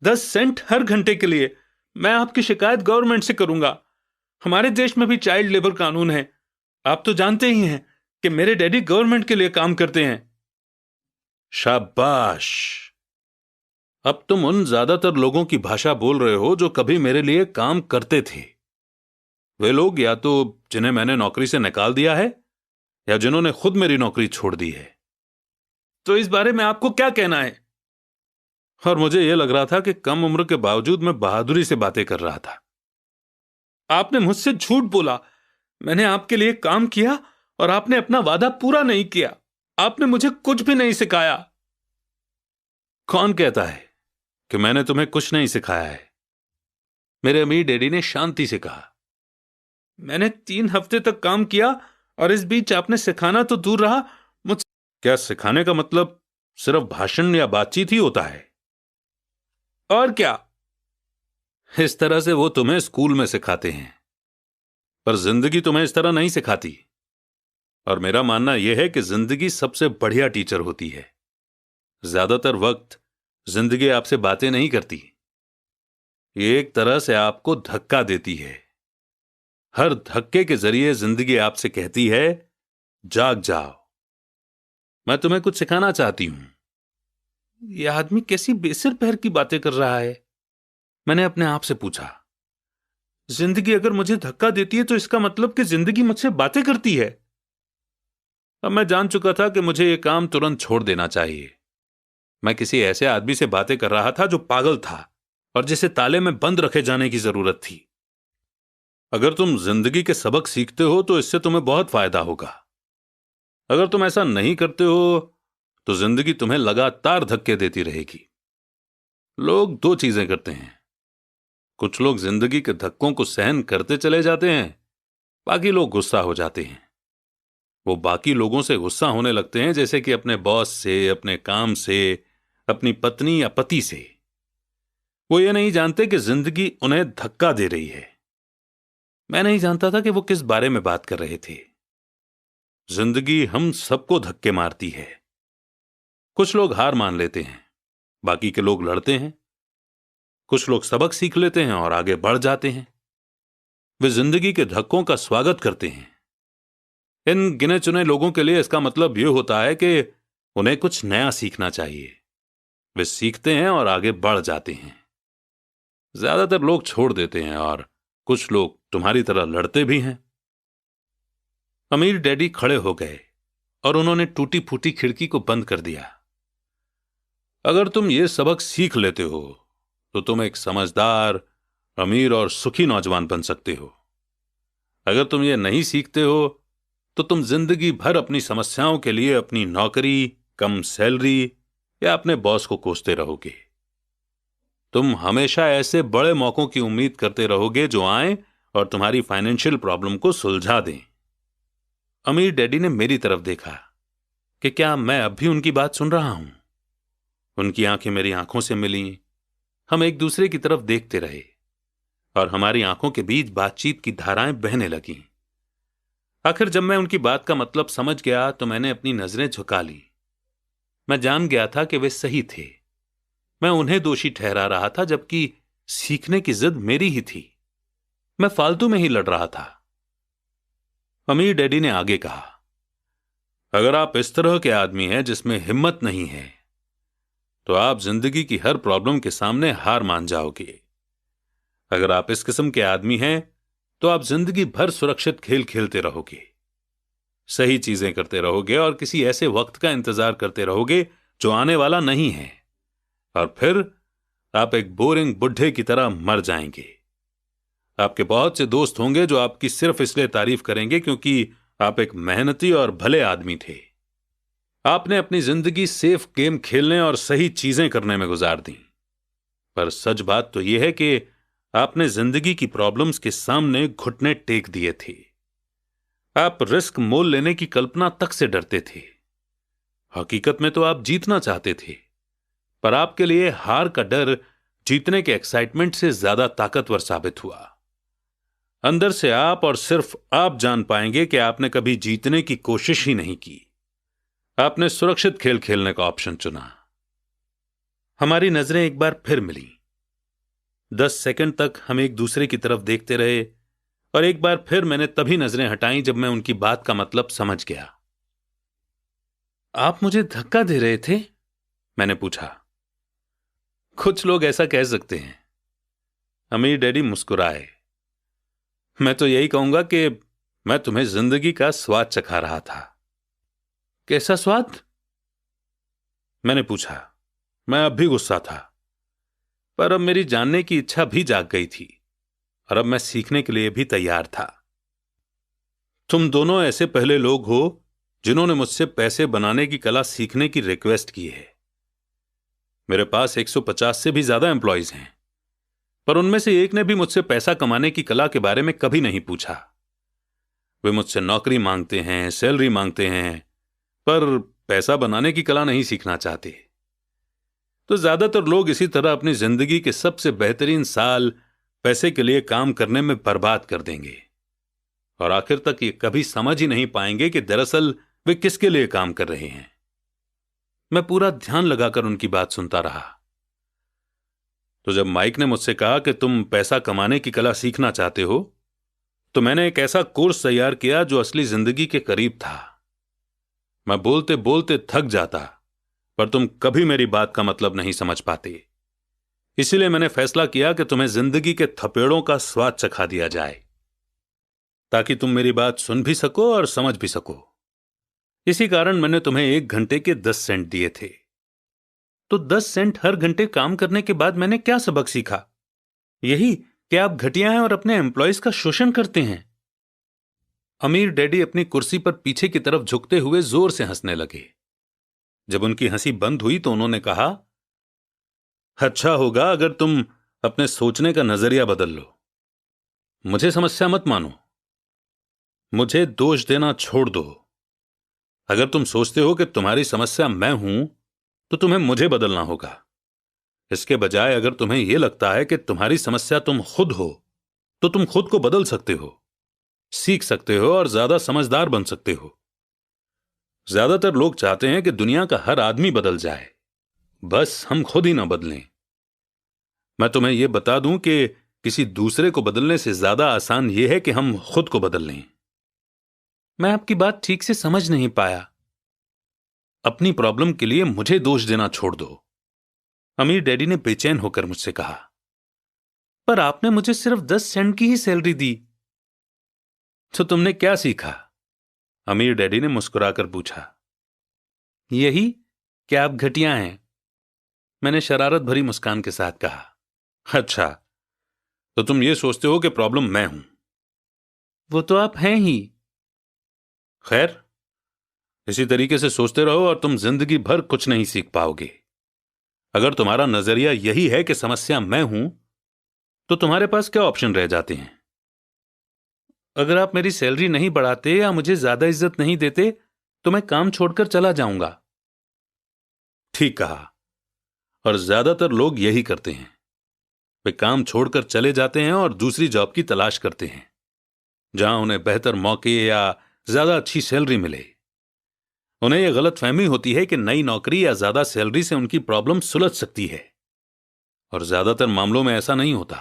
10 सेंट हर घंटे के लिए। मैं आपकी शिकायत गवर्नमेंट से करूंगा। हमारे देश में भी चाइल्ड लेबर कानून है। आप तो जानते ही हैं कि मेरे डैडी गवर्नमेंट के लिए काम करते हैं। शाबाश, अब तुम उन ज्यादातर लोगों की भाषा बोल रहे हो जो कभी मेरे लिए काम करते थे। वे लोग या तो जिन्हें मैंने नौकरी से निकाल दिया है या जिन्होंने खुद मेरी नौकरी छोड़ दी है। तो इस बारे में आपको क्या कहना है? और मुझे यह लग रहा था कि कम उम्र के बावजूद मैं बहादुरी से बातें कर रहा था। आपने मुझसे झूठ बोला। मैंने आपके लिए काम किया और आपने अपना वादा पूरा नहीं किया। आपने मुझे कुछ भी नहीं सिखाया। कौन कहता है कि मैंने तुम्हें कुछ नहीं सिखाया है? मेरे अमीर डैडी ने शांति से कहा। मैंने 3 हफ्ते तक काम किया और इस बीच आपने सिखाना तो दूर रहा, मुझसे। क्या सिखाने का मतलब सिर्फ भाषण या बातचीत ही होता है? और क्या? इस तरह से वो तुम्हें स्कूल में सिखाते हैं, पर जिंदगी तुम्हें इस तरह नहीं सिखाती। और मेरा मानना यह है कि जिंदगी सबसे बढ़िया टीचर होती है। ज्यादातर वक्त जिंदगी आपसे बातें नहीं करती, ये एक तरह से आपको धक्का देती है। हर धक्के के जरिए जिंदगी आपसे कहती है, जाग जाओ, मैं तुम्हें कुछ सिखाना चाहती हूं। यह आदमी कैसी बेसिर पैर की बातें कर रहा है, मैंने अपने आप से पूछा। जिंदगी अगर मुझे धक्का देती है तो इसका मतलब कि जिंदगी मुझसे बातें करती है। अब मैं जान चुका था कि मुझे यह काम तुरंत छोड़ देना चाहिए। मैं किसी ऐसे आदमी से बातें कर रहा था जो पागल था और जिसे ताले में बंद रखे जाने की जरूरत थी। अगर तुम जिंदगी के सबक सीखते हो तो इससे तुम्हें बहुत फायदा होगा। अगर तुम ऐसा नहीं करते हो तो जिंदगी तुम्हें लगातार धक्के देती रहेगी। लोग दो चीजें करते हैं, कुछ लोग जिंदगी के धक्कों को सहन करते चले जाते हैं, बाकी लोग गुस्सा हो जाते हैं। वो बाकी लोगों से गुस्सा होने लगते हैं, जैसे कि अपने बॉस से, अपने काम से, अपनी पत्नी या पति से। वो ये नहीं जानते कि जिंदगी उन्हें धक्का दे रही है। मैं नहीं जानता था कि वो किस बारे में बात कर रहे थे। जिंदगी हम सबको धक्के मारती है। कुछ लोग हार मान लेते हैं, बाकी के लोग लड़ते हैं। कुछ लोग सबक सीख लेते हैं और आगे बढ़ जाते हैं। वे जिंदगी के धक्कों का स्वागत करते हैं। इन गिने चुने लोगों के लिए इसका मतलब यह होता है कि उन्हें कुछ नया सीखना चाहिए। वे सीखते हैं और आगे बढ़ जाते हैं। ज्यादातर लोग छोड़ देते हैं और कुछ लोग तुम्हारी तरह लड़ते भी हैं। अमीर डैडी खड़े हो गए और उन्होंने टूटी फूटी खिड़की को बंद कर दिया। अगर तुम ये सबक सीख लेते हो तो तुम एक समझदार, अमीर और सुखी नौजवान बन सकते हो। अगर तुम ये नहीं सीखते हो तो तुम जिंदगी भर अपनी समस्याओं के लिए अपनी नौकरी, कम सैलरी या अपने बॉस को कोसते रहोगे। तुम हमेशा ऐसे बड़े मौकों की उम्मीद करते रहोगे जो आए और तुम्हारी फाइनेंशियल प्रॉब्लम को सुलझा दें। अमीर डैडी ने मेरी तरफ देखा कि क्या मैं अब भी उनकी बात सुन रहा हूं। उनकी आंखें मेरी आंखों से मिलीं। हम एक दूसरे की तरफ देखते रहे और हमारी आंखों के बीच बातचीत की धाराएं बहने लगीं। आखिर जब मैं उनकी बात का मतलब समझ गया तो मैंने अपनी नजरें झुका ली। मैं जान गया था कि वे सही थे। मैं उन्हें दोषी ठहरा रहा था, जबकि सीखने की जिद मेरी ही थी। मैं फालतू में ही लड़ रहा था। अमीर डैडी ने आगे कहा, अगर आप इस तरह के आदमी हैं जिसमें हिम्मत नहीं है तो आप जिंदगी की हर प्रॉब्लम के सामने हार मान जाओगे। अगर आप इस किस्म के आदमी हैं तो आप जिंदगी भर सुरक्षित खेल खेलते रहोगे, सही चीजें करते रहोगे और किसी ऐसे वक्त का इंतजार करते रहोगे जो आने वाला नहीं है, और फिर आप एक बोरिंग बुढ़े की तरह मर जाएंगे। आपके बहुत से दोस्त होंगे जो आपकी सिर्फ इसलिए तारीफ करेंगे क्योंकि आप एक मेहनती और भले आदमी थे। आपने अपनी जिंदगी सेफ गेम खेलने और सही चीजें करने में गुजार दी। पर सच बात तो यह है कि आपने जिंदगी की प्रॉब्लम्स के सामने घुटने टेक दिए थे। आप रिस्क मोल लेने की कल्पना तक से डरते थे। हकीकत में तो आप जीतना चाहते थे, पर आपके लिए हार का डर जीतने के एक्साइटमेंट से ज्यादा ताकतवर साबित हुआ। अंदर से आप और सिर्फ आप जान पाएंगे कि आपने कभी जीतने की कोशिश ही नहीं की। आपने सुरक्षित खेल खेलने का ऑप्शन चुना। हमारी नजरें एक बार फिर मिली। 10 सेकंड तक हम एक दूसरे की तरफ देखते रहे और एक बार फिर मैंने तभी नजरें हटाई जब मैं उनकी बात का मतलब समझ गया। आप मुझे धक्का दे रहे थे? मैंने पूछा। कुछ लोग ऐसा कह सकते हैं। अमीर डैडी मुस्कुराए। मैं तो यही कहूंगा कि मैं तुम्हें जिंदगी का स्वाद चखा रहा था। कैसा स्वाद? मैंने पूछा। मैं अब भी गुस्सा था, पर अब मेरी जानने की इच्छा भी जाग गई थी और अब मैं सीखने के लिए भी तैयार था। तुम दोनों ऐसे पहले लोग हो जिन्होंने मुझसे पैसे बनाने की कला सीखने की रिक्वेस्ट की है। मेरे पास 150 से भी ज्यादा एम्प्लॉइज हैं, पर उनमें से एक ने भी मुझसे पैसा कमाने की कला के बारे में कभी नहीं पूछा। वे मुझसे नौकरी मांगते हैं, सैलरी मांगते हैं, पर पैसा बनाने की कला नहीं सीखना चाहते। तो ज्यादातर लोग इसी तरह अपनी जिंदगी के सबसे बेहतरीन साल पैसे के लिए काम करने में बर्बाद कर देंगे और आखिर तक ये कभी समझ ही नहीं पाएंगे कि दरअसल वे किसके लिए काम कर रहे हैं। मैं पूरा ध्यान लगाकर उनकी बात सुनता रहा। तो जब माइक ने मुझसे कहा कि तुम पैसा कमाने की कला सीखना चाहते हो, तो मैंने एक ऐसा कोर्स तैयार किया जो असली जिंदगी के करीब था। मैं बोलते बोलते थक जाता, पर तुम कभी मेरी बात का मतलब नहीं समझ पाते। इसीलिए मैंने फैसला किया कि तुम्हें जिंदगी के थपेड़ों का स्वाद चखा दिया जाए, ताकि तुम मेरी बात सुन भी सको और समझ भी सको। इसी कारण मैंने तुम्हें 1 घंटे के 10 सेंट दिए थे। तो 10 सेंट हर घंटे काम करने के बाद मैंने क्या सबक सीखा? यही कि आप घटिया हैं और अपने एम्प्लॉयज का शोषण करते हैं। अमीर डैडी अपनी कुर्सी पर पीछे की तरफ झुकते हुए जोर से हंसने लगे। जब उनकी हंसी बंद हुई तो उन्होंने कहा, अच्छा होगा अगर तुम अपने सोचने का नजरिया बदल लो। मुझे समस्या मत मानो, मुझे दोष देना छोड़ दो। अगर तुम सोचते हो कि तुम्हारी समस्या मैं हूं, तो तुम्हें मुझे बदलना होगा। इसके बजाय अगर तुम्हें यह लगता है कि तुम्हारी समस्या तुम खुद हो, तो तुम खुद को बदल सकते हो, सीख सकते हो और ज्यादा समझदार बन सकते हो। ज्यादातर लोग चाहते हैं कि दुनिया का हर आदमी बदल जाए, बस हम खुद ही ना बदलें। मैं तुम्हें यह बता दूं कि किसी दूसरे को बदलने से ज्यादा आसान यह है कि हम खुद को बदल लें। मैं आपकी बात ठीक से समझ नहीं पाया। अपनी प्रॉब्लम के लिए मुझे दोष देना छोड़ दो, अमीर डैडी ने बेचैन होकर मुझसे कहा। पर आपने मुझे सिर्फ 10 सेंट की ही सैलरी दी, तो तुमने क्या सीखा? अमीर डैडी ने मुस्कुराकर पूछा। यही कि आप घटिया हैं, मैंने शरारत भरी मुस्कान के साथ कहा। अच्छा, तो तुम ये सोचते हो कि प्रॉब्लम मैं हूं? वो तो आप हैं ही। खैर, इसी तरीके से सोचते रहो और तुम जिंदगी भर कुछ नहीं सीख पाओगे। अगर तुम्हारा नजरिया यही है कि समस्या मैं हूं, तो तुम्हारे पास क्या ऑप्शन रह जाते हैं? अगर आप मेरी सैलरी नहीं बढ़ाते या मुझे ज्यादा इज्जत नहीं देते, तो मैं काम छोड़कर चला जाऊंगा। ठीक कहा, और ज्यादातर लोग यही करते हैं। वे काम छोड़कर चले जाते हैं और दूसरी जॉब की तलाश करते हैं, जहां उन्हें बेहतर मौके या ज्यादा अच्छी सैलरी मिले। उन्हें यह गलतफहमी होती है कि नई नौकरी या ज्यादा सैलरी से उनकी प्रॉब्लम सुलझ सकती है, और ज्यादातर मामलों में ऐसा नहीं होता।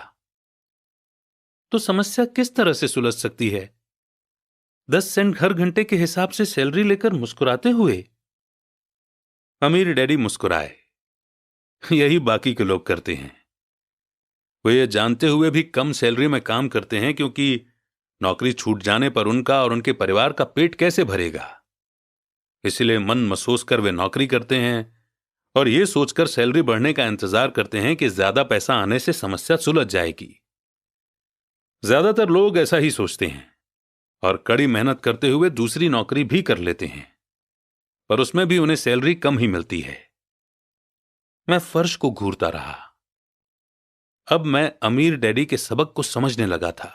तो समस्या किस तरह से सुलझ सकती है? 10 सेंट हर घंटे के हिसाब से सैलरी लेकर मुस्कुराते हुए? अमीर डैडी मुस्कुराए। यही बाकी के लोग करते हैं। वे ये जानते हुए भी कम सैलरी में काम करते हैं, क्योंकि नौकरी छूट जाने पर उनका और उनके परिवार का पेट कैसे भरेगा। इसलिए मन मसोस कर वे नौकरी करते हैं और ये सोचकर सैलरी बढ़ने का इंतजार करते हैं कि ज्यादा पैसा आने से समस्या सुलझ जाएगी। ज्यादातर लोग ऐसा ही सोचते हैं और कड़ी मेहनत करते हुए दूसरी नौकरी भी कर लेते हैं, पर उसमें भी उन्हें सैलरी कम ही मिलती है। मैं फर्श को घूरता रहा। अब मैं अमीर डैडी के सबक को समझने लगा था।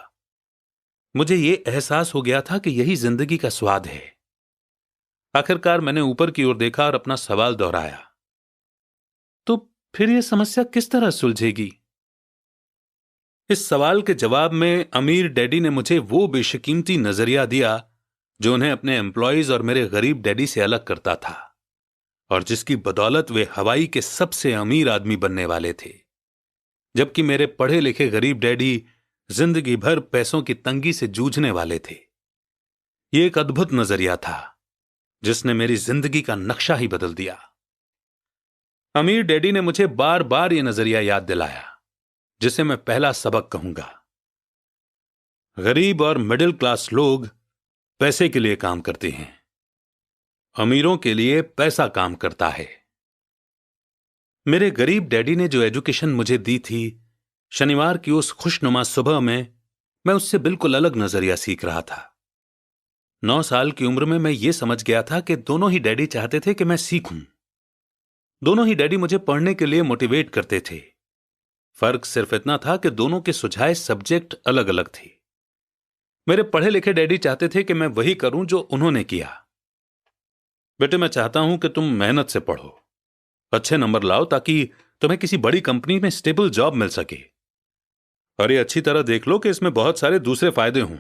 मुझे यह एहसास हो गया था कि यही जिंदगी का स्वाद है। आखिरकार मैंने ऊपर की ओर देखा और अपना सवाल दोहराया, तो फिर यह समस्या किस तरह सुलझेगी? इस सवाल के जवाब में अमीर डैडी ने मुझे वो बेशकीमती नजरिया दिया जो उन्हें अपने एम्प्लॉयज और मेरे गरीब डैडी से अलग करता था, और जिसकी बदौलत वे हवाई के सबसे अमीर आदमी बनने वाले थे, जबकि मेरे पढ़े लिखे गरीब डैडी जिंदगी भर पैसों की तंगी से जूझने वाले थे। यह एक अद्भुत नजरिया था जिसने मेरी जिंदगी का नक्शा ही बदल दिया। अमीर डैडी ने मुझे बार बार यह नजरिया याद दिलाया, जिसे मैं पहला सबक कहूंगा। गरीब और मिडिल क्लास लोग पैसे के लिए काम करते हैं, अमीरों के लिए पैसा काम करता है। मेरे गरीब डैडी ने जो एजुकेशन मुझे दी थी, शनिवार की उस खुशनुमा सुबह में मैं उससे बिल्कुल अलग नजरिया सीख रहा था। 9 साल की उम्र में मैं ये समझ गया था कि दोनों ही डैडी चाहते थे कि मैं सीखूं। दोनों ही डैडी मुझे पढ़ने के लिए मोटिवेट करते थे। फर्क सिर्फ इतना था कि दोनों के सुझाए सब्जेक्ट अलग अलग थे। मेरे पढ़े लिखे डैडी चाहते थे कि मैं वही करूं जो उन्होंने किया। बेटे, मैं चाहता हूं कि तुम मेहनत से पढ़ो, अच्छे नंबर लाओ, ताकि तुम्हें किसी बड़ी कंपनी में स्टेबल जॉब मिल सके। और ये अच्छी तरह देख लो कि इसमें बहुत सारे दूसरे फायदे हों।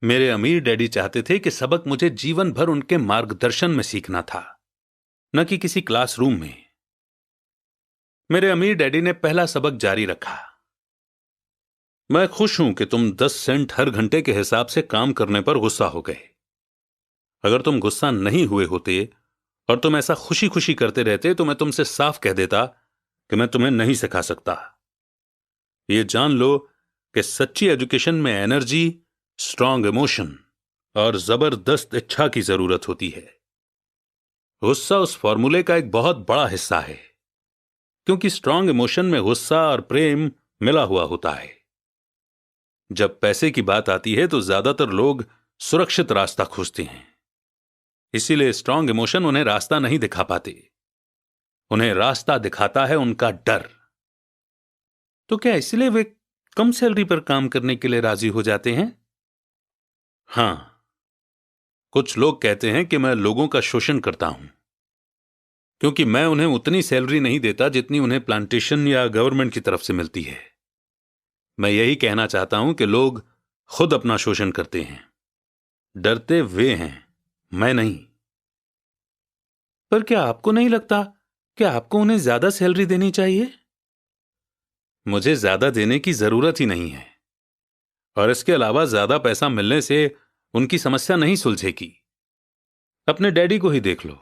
मेरे अमीर डैडी चाहते थे कि सबक मुझे जीवन भर उनके मार्गदर्शन में सीखना था, न कि किसी क्लासरूम में। मेरे अमीर डैडी ने पहला सबक जारी रखा। मैं खुश हूं कि तुम 10 सेंट हर घंटे के हिसाब से काम करने पर गुस्सा हो गए। अगर तुम गुस्सा नहीं हुए होते और तुम ऐसा खुशी खुशी करते रहते तो मैं तुमसे साफ कह देता कि मैं तुम्हें नहीं सिखा सकता। ये जान लो कि सच्ची एजुकेशन में एनर्जी, स्ट्रांग इमोशन और जबरदस्त इच्छा की जरूरत होती है। गुस्सा उस फॉर्मूले का एक बहुत बड़ा हिस्सा है, क्योंकि स्ट्रांग इमोशन में गुस्सा और प्रेम मिला हुआ होता है। जब पैसे की बात आती है तो ज्यादातर लोग सुरक्षित रास्ता खोजते हैं, इसीलिए स्ट्रांग इमोशन उन्हें रास्ता नहीं दिखा पाते। उन्हें रास्ता दिखाता है उनका डर। तो क्या इसलिए वे कम सैलरी पर काम करने के लिए राजी हो जाते हैं? हां, कुछ लोग कहते हैं कि मैं लोगों का शोषण करता हूं, क्योंकि मैं उन्हें उतनी सैलरी नहीं देता जितनी उन्हें प्लांटेशन या गवर्नमेंट की तरफ से मिलती है। मैं यही कहना चाहता हूं कि लोग खुद अपना शोषण करते हैं। डरते वे हैं, मैं नहीं। पर क्या आपको नहीं लगता कि आपको उन्हें ज्यादा सैलरी देनी चाहिए? मुझे ज्यादा देने की जरूरत ही नहीं है, और इसके अलावा ज्यादा पैसा मिलने से उनकी समस्या नहीं सुलझेगी। अपने डैडी को ही देख लो।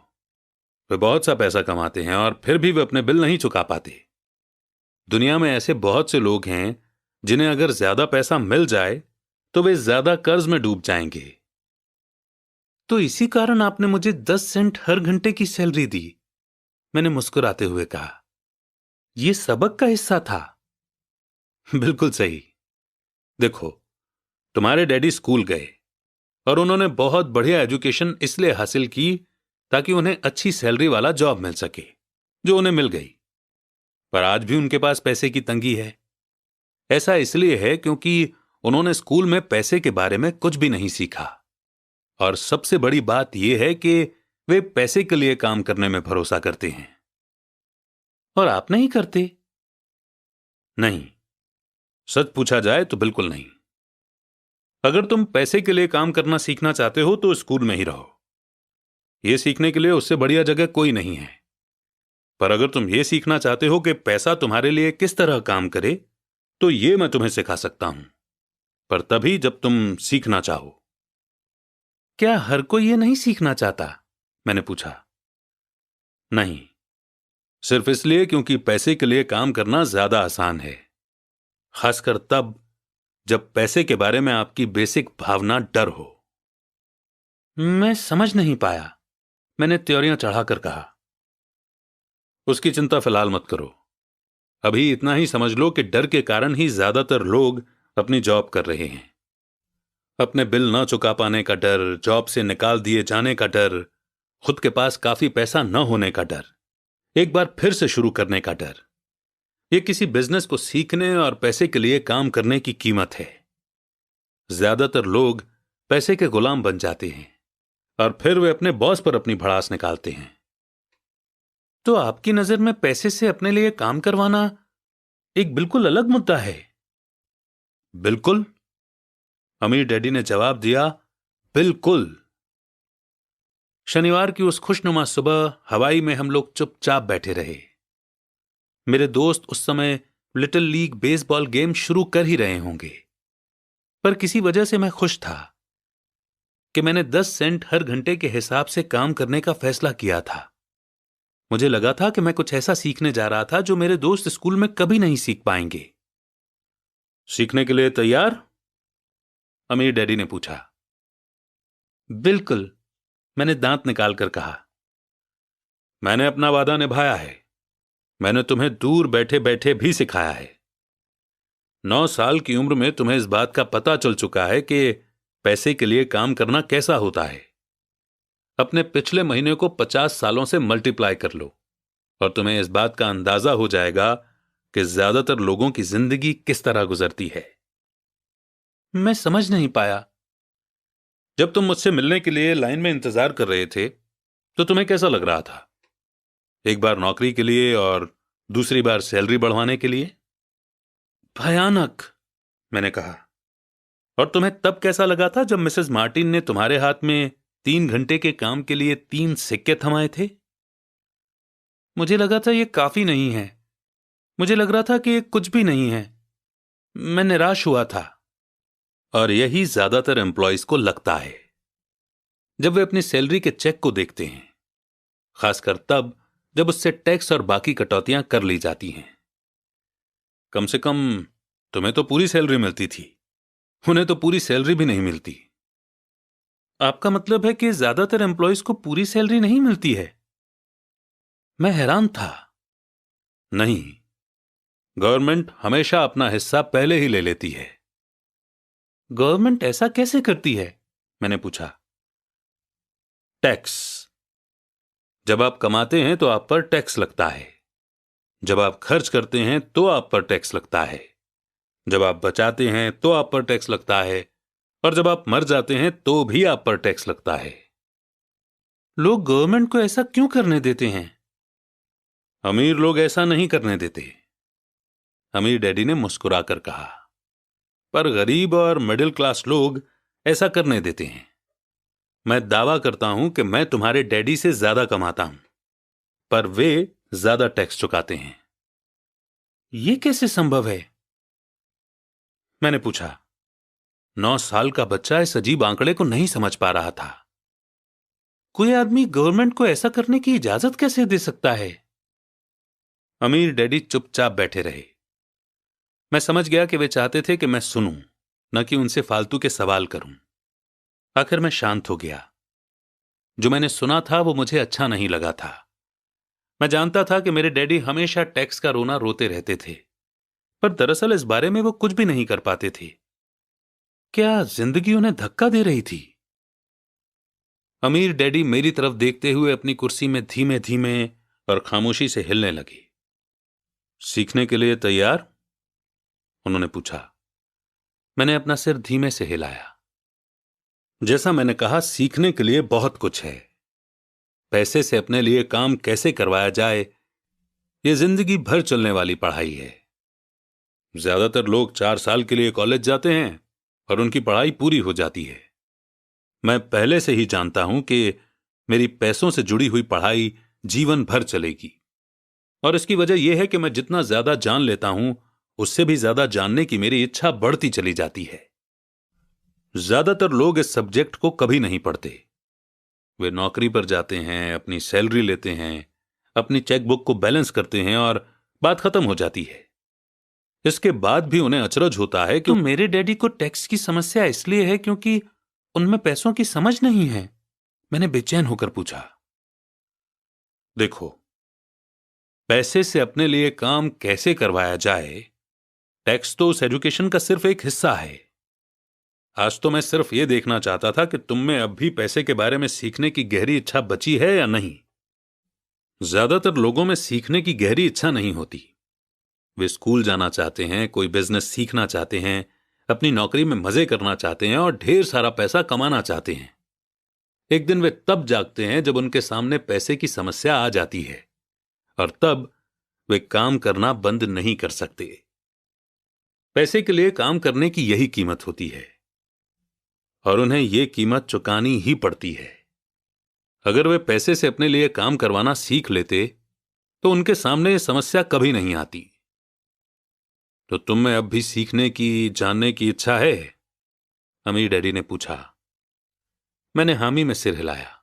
वे बहुत सा पैसा कमाते हैं और फिर भी वे अपने बिल नहीं चुका पाते। दुनिया में ऐसे बहुत से लोग हैं जिन्हें अगर ज्यादा पैसा मिल जाए तो वे ज्यादा कर्ज में डूब जाएंगे। तो इसी कारण आपने मुझे 10 सेंट हर घंटे की सैलरी दी, मैंने मुस्कुराते हुए कहा। यह सबक का हिस्सा था? बिल्कुल सही। देखो, तुम्हारे डैडी स्कूल गए और उन्होंने बहुत बढ़िया एजुकेशन इसलिए हासिल की ताकि उन्हें अच्छी सैलरी वाला जॉब मिल सके, जो उन्हें मिल गई। पर आज भी उनके पास पैसे की तंगी है। ऐसा इसलिए है क्योंकि उन्होंने स्कूल में पैसे के बारे में कुछ भी नहीं सीखा। और सबसे बड़ी बात यह है कि वे पैसे के लिए काम करने में भरोसा करते हैं। और आप नहीं करते? नहीं, सच पूछा जाए तो बिल्कुल नहीं। अगर तुम पैसे के लिए काम करना सीखना चाहते हो तो स्कूल में ही रहो। यह सीखने के लिए उससे बढ़िया जगह कोई नहीं है। पर अगर तुम यह सीखना चाहते हो कि पैसा तुम्हारे लिए किस तरह काम करे, तो यह मैं तुम्हें सिखा सकता हूं, पर तभी जब तुम सीखना चाहो। क्या हर कोई यह नहीं सीखना चाहता? मैंने पूछा। नहीं, सिर्फ इसलिए क्योंकि पैसे के लिए काम करना ज्यादा आसान है, खासकर तब जब पैसे के बारे में आपकी बेसिक भावना डर हो। मैं समझ नहीं पाया, मैंने त्योरियां चढ़ाकर कहा। उसकी चिंता फिलहाल मत करो। अभी इतना ही समझ लो कि डर के कारण ही ज्यादातर लोग अपनी जॉब कर रहे हैं। अपने बिल ना चुका पाने का डर, जॉब से निकाल दिए जाने का डर, खुद के पास काफी पैसा न होने का डर, एक बार फिर से शुरू करने का डर। यह किसी बिजनेस को सीखने और पैसे के लिए काम करने की कीमत है। ज्यादातर लोग पैसे के गुलाम बन जाते हैं और फिर वे अपने बॉस पर अपनी भड़ास निकालते हैं। तो आपकी नजर में पैसे से अपने लिए काम करवाना एक बिल्कुल अलग मुद्दा है? बिल्कुल, अमीर डैडी ने जवाब दिया, बिल्कुल। शनिवार की उस खुशनुमा सुबह हवाई में हम लोग चुपचाप बैठे रहे। मेरे दोस्त उस समय लिटिल लीग बेसबॉल गेम शुरू कर ही रहे होंगे, पर किसी वजह से मैं खुश था कि मैंने 10 सेंट हर घंटे के हिसाब से काम करने का फैसला किया था। मुझे लगा था कि मैं कुछ ऐसा सीखने जा रहा था जो मेरे दोस्त स्कूल में कभी नहीं सीख पाएंगे। सीखने के लिए तैयार? अमीर डैडी ने पूछा। बिल्कुल, मैंने दांत निकालकर कहा। मैंने अपना वादा निभाया है। मैंने तुम्हें दूर बैठे बैठे भी सिखाया है। 9 साल की उम्र में तुम्हें इस बात का पता चल चुका है कि पैसे के लिए काम करना कैसा होता है। अपने पिछले महीने को 50 सालों से मल्टीप्लाई कर लो और तुम्हें इस बात का अंदाजा हो जाएगा कि ज्यादातर लोगों की जिंदगी किस तरह गुजरती है। मैं समझ नहीं पाया। जब तुम मुझसे मिलने के लिए लाइन में इंतजार कर रहे थे तो तुम्हें कैसा लग रहा था? एक बार नौकरी के लिए और दूसरी बार सैलरी बढ़वाने के लिए? भयानक, मैंने कहा। और तुम्हें तब कैसा लगा था जब मिसेस मार्टिन ने तुम्हारे हाथ में 3 घंटे के काम के लिए 3 सिक्के थमाए थे? मुझे लगा था यह काफी नहीं है। मुझे लग रहा था कि यह कुछ भी नहीं है। मैं निराश हुआ था। और यही ज्यादातर एम्प्लॉयज को लगता है जब वे अपनी सैलरी के चेक को देखते हैं, खासकर तब जब उससे टैक्स और बाकी कटौतियां कर ली जाती हैं। कम से कम तुम्हें तो पूरी सैलरी मिलती थी, उन्हें तो पूरी सैलरी भी नहीं मिलती। आपका मतलब है कि ज्यादातर एम्प्लॉयज को पूरी सैलरी नहीं मिलती है? मैं हैरान था। नहीं, गवर्नमेंट हमेशा अपना हिस्सा पहले ही ले लेती है। गवर्नमेंट ऐसा कैसे करती है? मैंने पूछा। टैक्स। जब आप कमाते हैं तो आप पर टैक्स लगता है, जब आप खर्च करते हैं तो आप पर टैक्स लगता है, जब आप बचाते हैं तो आप पर टैक्स लगता है, और जब आप मर जाते हैं तो भी आप पर टैक्स लगता है। लोग गवर्नमेंट को ऐसा क्यों करने देते हैं? अमीर लोग ऐसा नहीं करने देते, अमीर डैडी ने मुस्कुराकर कहा। पर गरीब और मिडिल क्लास लोग ऐसा करने देते हैं। मैं दावा करता हूं कि मैं तुम्हारे डैडी से ज्यादा कमाता हूं, पर वे ज्यादा टैक्स चुकाते हैं। यह कैसे संभव है? मैंने पूछा। 9 साल का बच्चा इस अजीब आंकड़े को नहीं समझ पा रहा था। कोई आदमी गवर्नमेंट को ऐसा करने की इजाजत कैसे दे सकता है? अमीर डैडी चुपचाप बैठे रहे। मैं समझ गया कि वे चाहते थे कि मैं सुनूं, न कि उनसे फालतू के सवाल करूं। आखिर मैं शांत हो गया। जो मैंने सुना था वो मुझे अच्छा नहीं लगा था। मैं जानता था कि मेरे डैडी हमेशा टैक्स का रोना रोते रहते थे, पर दरअसल इस बारे में वो कुछ भी नहीं कर पाते थे। क्या जिंदगी उन्हें धक्का दे रही थी? अमीर डैडी मेरी तरफ देखते हुए अपनी कुर्सी में धीमे धीमे और खामोशी से हिलने लगे। सीखने के लिए तैयार? उन्होंने पूछा। मैंने अपना सिर धीमे से हिलाया। जैसा मैंने कहा, सीखने के लिए बहुत कुछ है। पैसे से अपने लिए काम कैसे करवाया जाए, यह जिंदगी भर चलने वाली पढ़ाई है। ज्यादातर लोग 4 साल के लिए कॉलेज जाते हैं और उनकी पढ़ाई पूरी हो जाती है। मैं पहले से ही जानता हूं कि मेरी पैसों से जुड़ी हुई पढ़ाई जीवन भर चलेगी, और इसकी वजह यह है कि मैं जितना ज्यादा जान लेता हूं, उससे भी ज्यादा जानने की मेरी इच्छा बढ़ती चली जाती है। ज्यादातर लोग इस सब्जेक्ट को कभी नहीं पढ़ते। वे नौकरी पर जाते हैं, अपनी सैलरी लेते हैं, अपनी चेकबुक को बैलेंस करते हैं और बात खत्म हो जाती है। इसके बाद भी उन्हें अचरज होता है कि मेरे डैडी को टैक्स की समस्या इसलिए है क्योंकि उनमें पैसों की समझ नहीं है। मैंने बेचैन होकर पूछा। देखो, पैसे से अपने लिए काम कैसे करवाया जाए, टैक्स तो उस एजुकेशन का सिर्फ एक हिस्सा है। आज तो मैं सिर्फ यह देखना चाहता था कि तुम में अब भी पैसे के बारे में सीखने की गहरी इच्छा बची है या नहीं। ज्यादातर लोगों में सीखने की गहरी इच्छा नहीं होती। वे स्कूल जाना चाहते हैं, कोई बिजनेस सीखना चाहते हैं, अपनी नौकरी में मजे करना चाहते हैं और ढेर सारा पैसा कमाना चाहते हैं। एक दिन वे तब जागते हैं जब उनके सामने पैसे की समस्या आ जाती है, और तब वे काम करना बंद नहीं कर सकते। पैसे के लिए काम करने की यही कीमत होती है, और उन्हें यह कीमत चुकानी ही पड़ती है। अगर वे पैसे से अपने लिए काम करवाना सीख लेते तो उनके सामने यह समस्या कभी नहीं आती। तो तुम में अब भी सीखने की, जानने की इच्छा है? अमीर डैडी ने पूछा। मैंने हामी में सिर हिलाया।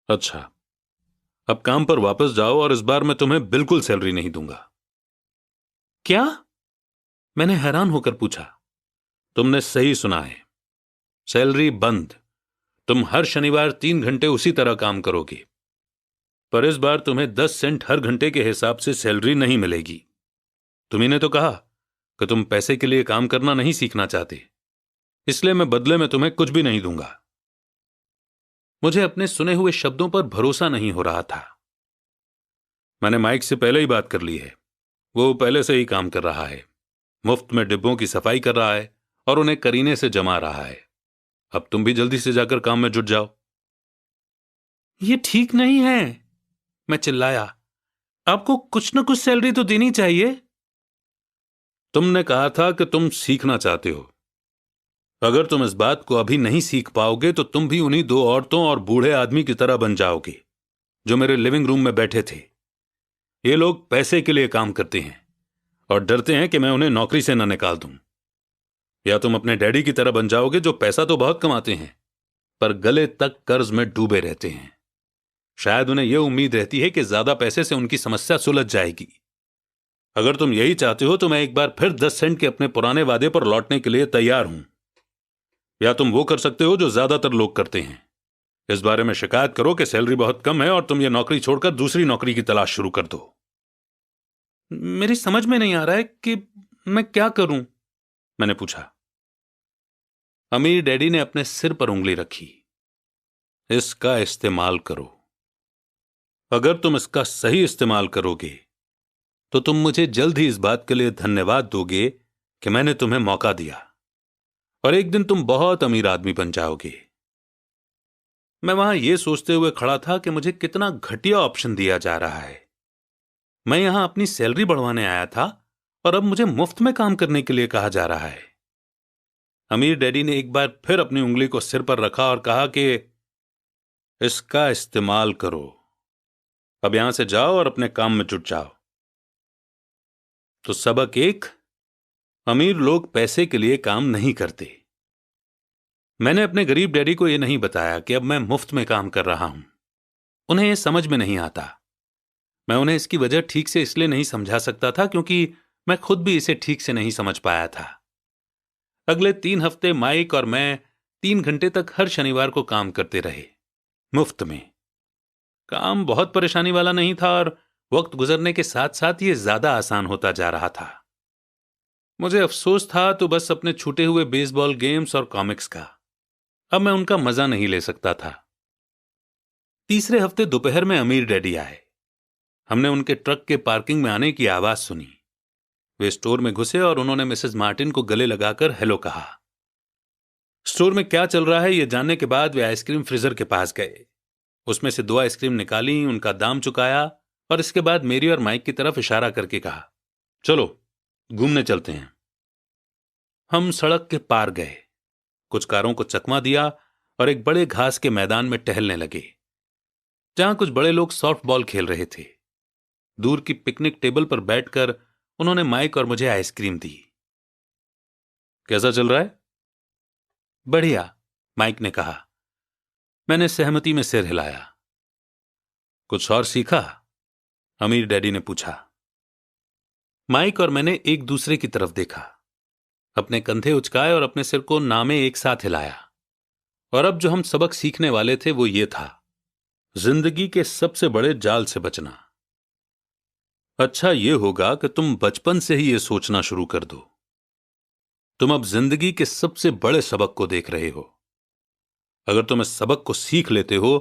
अच्छा, अब काम पर वापस जाओ और इस बार मैं तुम्हें बिल्कुल सैलरी नहीं दूंगा। क्या? मैंने हैरान होकर पूछा। तुमने सही सुना है, सैलरी बंद। तुम हर शनिवार 3 घंटे उसी तरह काम करोगे, पर इस बार तुम्हें 10 सेंट हर घंटे के हिसाब से सैलरी नहीं मिलेगी। तुम्ही ने तो कहा कि तुम पैसे के लिए काम करना नहीं सीखना चाहते, इसलिए मैं बदले में तुम्हें कुछ भी नहीं दूंगा। मुझे अपने सुने हुए शब्दों पर भरोसा नहीं हो रहा था। मैंने माइक से पहले ही बात कर ली है। वो पहले से ही काम कर रहा है, मुफ्त में डिब्बों की सफाई कर रहा है और उन्हें करीने से जमा रहा है। अब तुम भी जल्दी से जाकर काम में जुट जाओ। ये ठीक नहीं है, मैं चिल्लाया। आपको कुछ न कुछ सैलरी तो देनी चाहिए। तुमने कहा था कि तुम सीखना चाहते हो। अगर तुम इस बात को अभी नहीं सीख पाओगे तो तुम भी उन्हीं 2 औरतों और बूढ़े आदमी की तरह बन जाओगे जो मेरे लिविंग रूम में बैठे थे। ये लोग पैसे के लिए काम करते हैं और डरते हैं कि मैं उन्हें नौकरी से न निकाल दूं। या तुम अपने डैडी की तरह बन जाओगे, जो पैसा तो बहुत कमाते हैं पर गले तक कर्ज में डूबे रहते हैं। शायद उन्हें यह उम्मीद रहती है कि ज्यादा पैसे से उनकी समस्या सुलझ जाएगी। अगर तुम यही चाहते हो तो मैं एक बार फिर 10 सेंट के अपने पुराने वादे पर लौटने के लिए तैयार हूं। या तुम वो कर सकते हो जो ज्यादातर लोग करते हैं, इस बारे में शिकायत करो कि सैलरी बहुत कम है और तुम ये नौकरी छोड़कर दूसरी नौकरी की तलाश शुरू कर दो। मेरी समझ में नहीं आ रहा है कि मैं क्या करूं, मैंने पूछा। अमीर डैडी ने अपने सिर पर उंगली रखी। इसका इस्तेमाल करो। अगर तुम इसका सही इस्तेमाल करोगे तो तुम मुझे जल्द ही इस बात के लिए धन्यवाद दोगे कि मैंने तुम्हें मौका दिया, और एक दिन तुम बहुत अमीर आदमी बन जाओगे। मैं वहां यह सोचते हुए खड़ा था कि मुझे कितना घटिया ऑप्शन दिया जा रहा है। मैं यहां अपनी सैलरी बढ़वाने आया था और अब मुझे मुफ्त में काम करने के लिए कहा जा रहा है। अमीर डैडी ने एक बार फिर अपनी उंगली को सिर पर रखा और कहा कि इसका इस्तेमाल करो। अब यहां से जाओ और अपने काम में जुट जाओ। तो सबक एक, अमीर लोग पैसे के लिए काम नहीं करते। मैंने अपने गरीब डैडी को यह नहीं बताया कि अब मैं मुफ्त में काम कर रहा हूं। उन्हें यह समझ में नहीं आता। मैं उन्हें इसकी वजह ठीक से इसलिए नहीं समझा सकता था क्योंकि मैं खुद भी इसे ठीक से नहीं समझ पाया था। अगले 3 हफ्ते माइक और मैं 3 घंटे तक हर शनिवार को काम करते रहे, मुफ्त में। काम बहुत परेशानी वाला नहीं था और वक्त गुजरने के साथ साथ यह ज्यादा आसान होता जा रहा था। मुझे अफसोस था तो बस अपने छूटे हुए बेसबॉल गेम्स और कॉमिक्स का। अब मैं उनका मजा नहीं ले सकता था। तीसरे हफ्ते दोपहर में अमीर डैडी आए। हमने उनके ट्रक के पार्किंग में आने की आवाज सुनी। वे स्टोर में घुसे और उन्होंने मिसेस मार्टिन को गले लगाकर हेलो कहा। स्टोर में क्या चल रहा है यह जानने के बाद वे आइसक्रीम फ्रीजर के पास गए। उसमें से 2 आइसक्रीम निकाली, उनका दाम चुकाया और इसके बाद मेरी और माइक की तरफ इशारा करके कहा, चलो घूमने चलते हैं। हम सड़क के पार गए, कुछ कारों को चकमा दिया और एक बड़े घास के मैदान में टहलने लगे जहां कुछ बड़े लोग सॉफ्टबॉल खेल रहे थे। दूर की पिकनिक टेबल पर बैठकर उन्होंने माइक और मुझे आइसक्रीम दी। कैसा चल रहा है? बढ़िया, माइक ने कहा। मैंने सहमति में सिर हिलाया। कुछ और सीखा? अमीर डैडी ने पूछा। माइक और मैंने एक दूसरे की तरफ देखा, अपने कंधे उचकाए और अपने सिर को नामे एक साथ हिलाया। और अब जो हम सबक सीखने वाले थे वो ये था, जिंदगी के सबसे बड़े जाल से बचना। अच्छा यह होगा कि तुम बचपन से ही यह सोचना शुरू कर दो। तुम अब जिंदगी के सबसे बड़े सबक को देख रहे हो। अगर तुम इस सबक को सीख लेते हो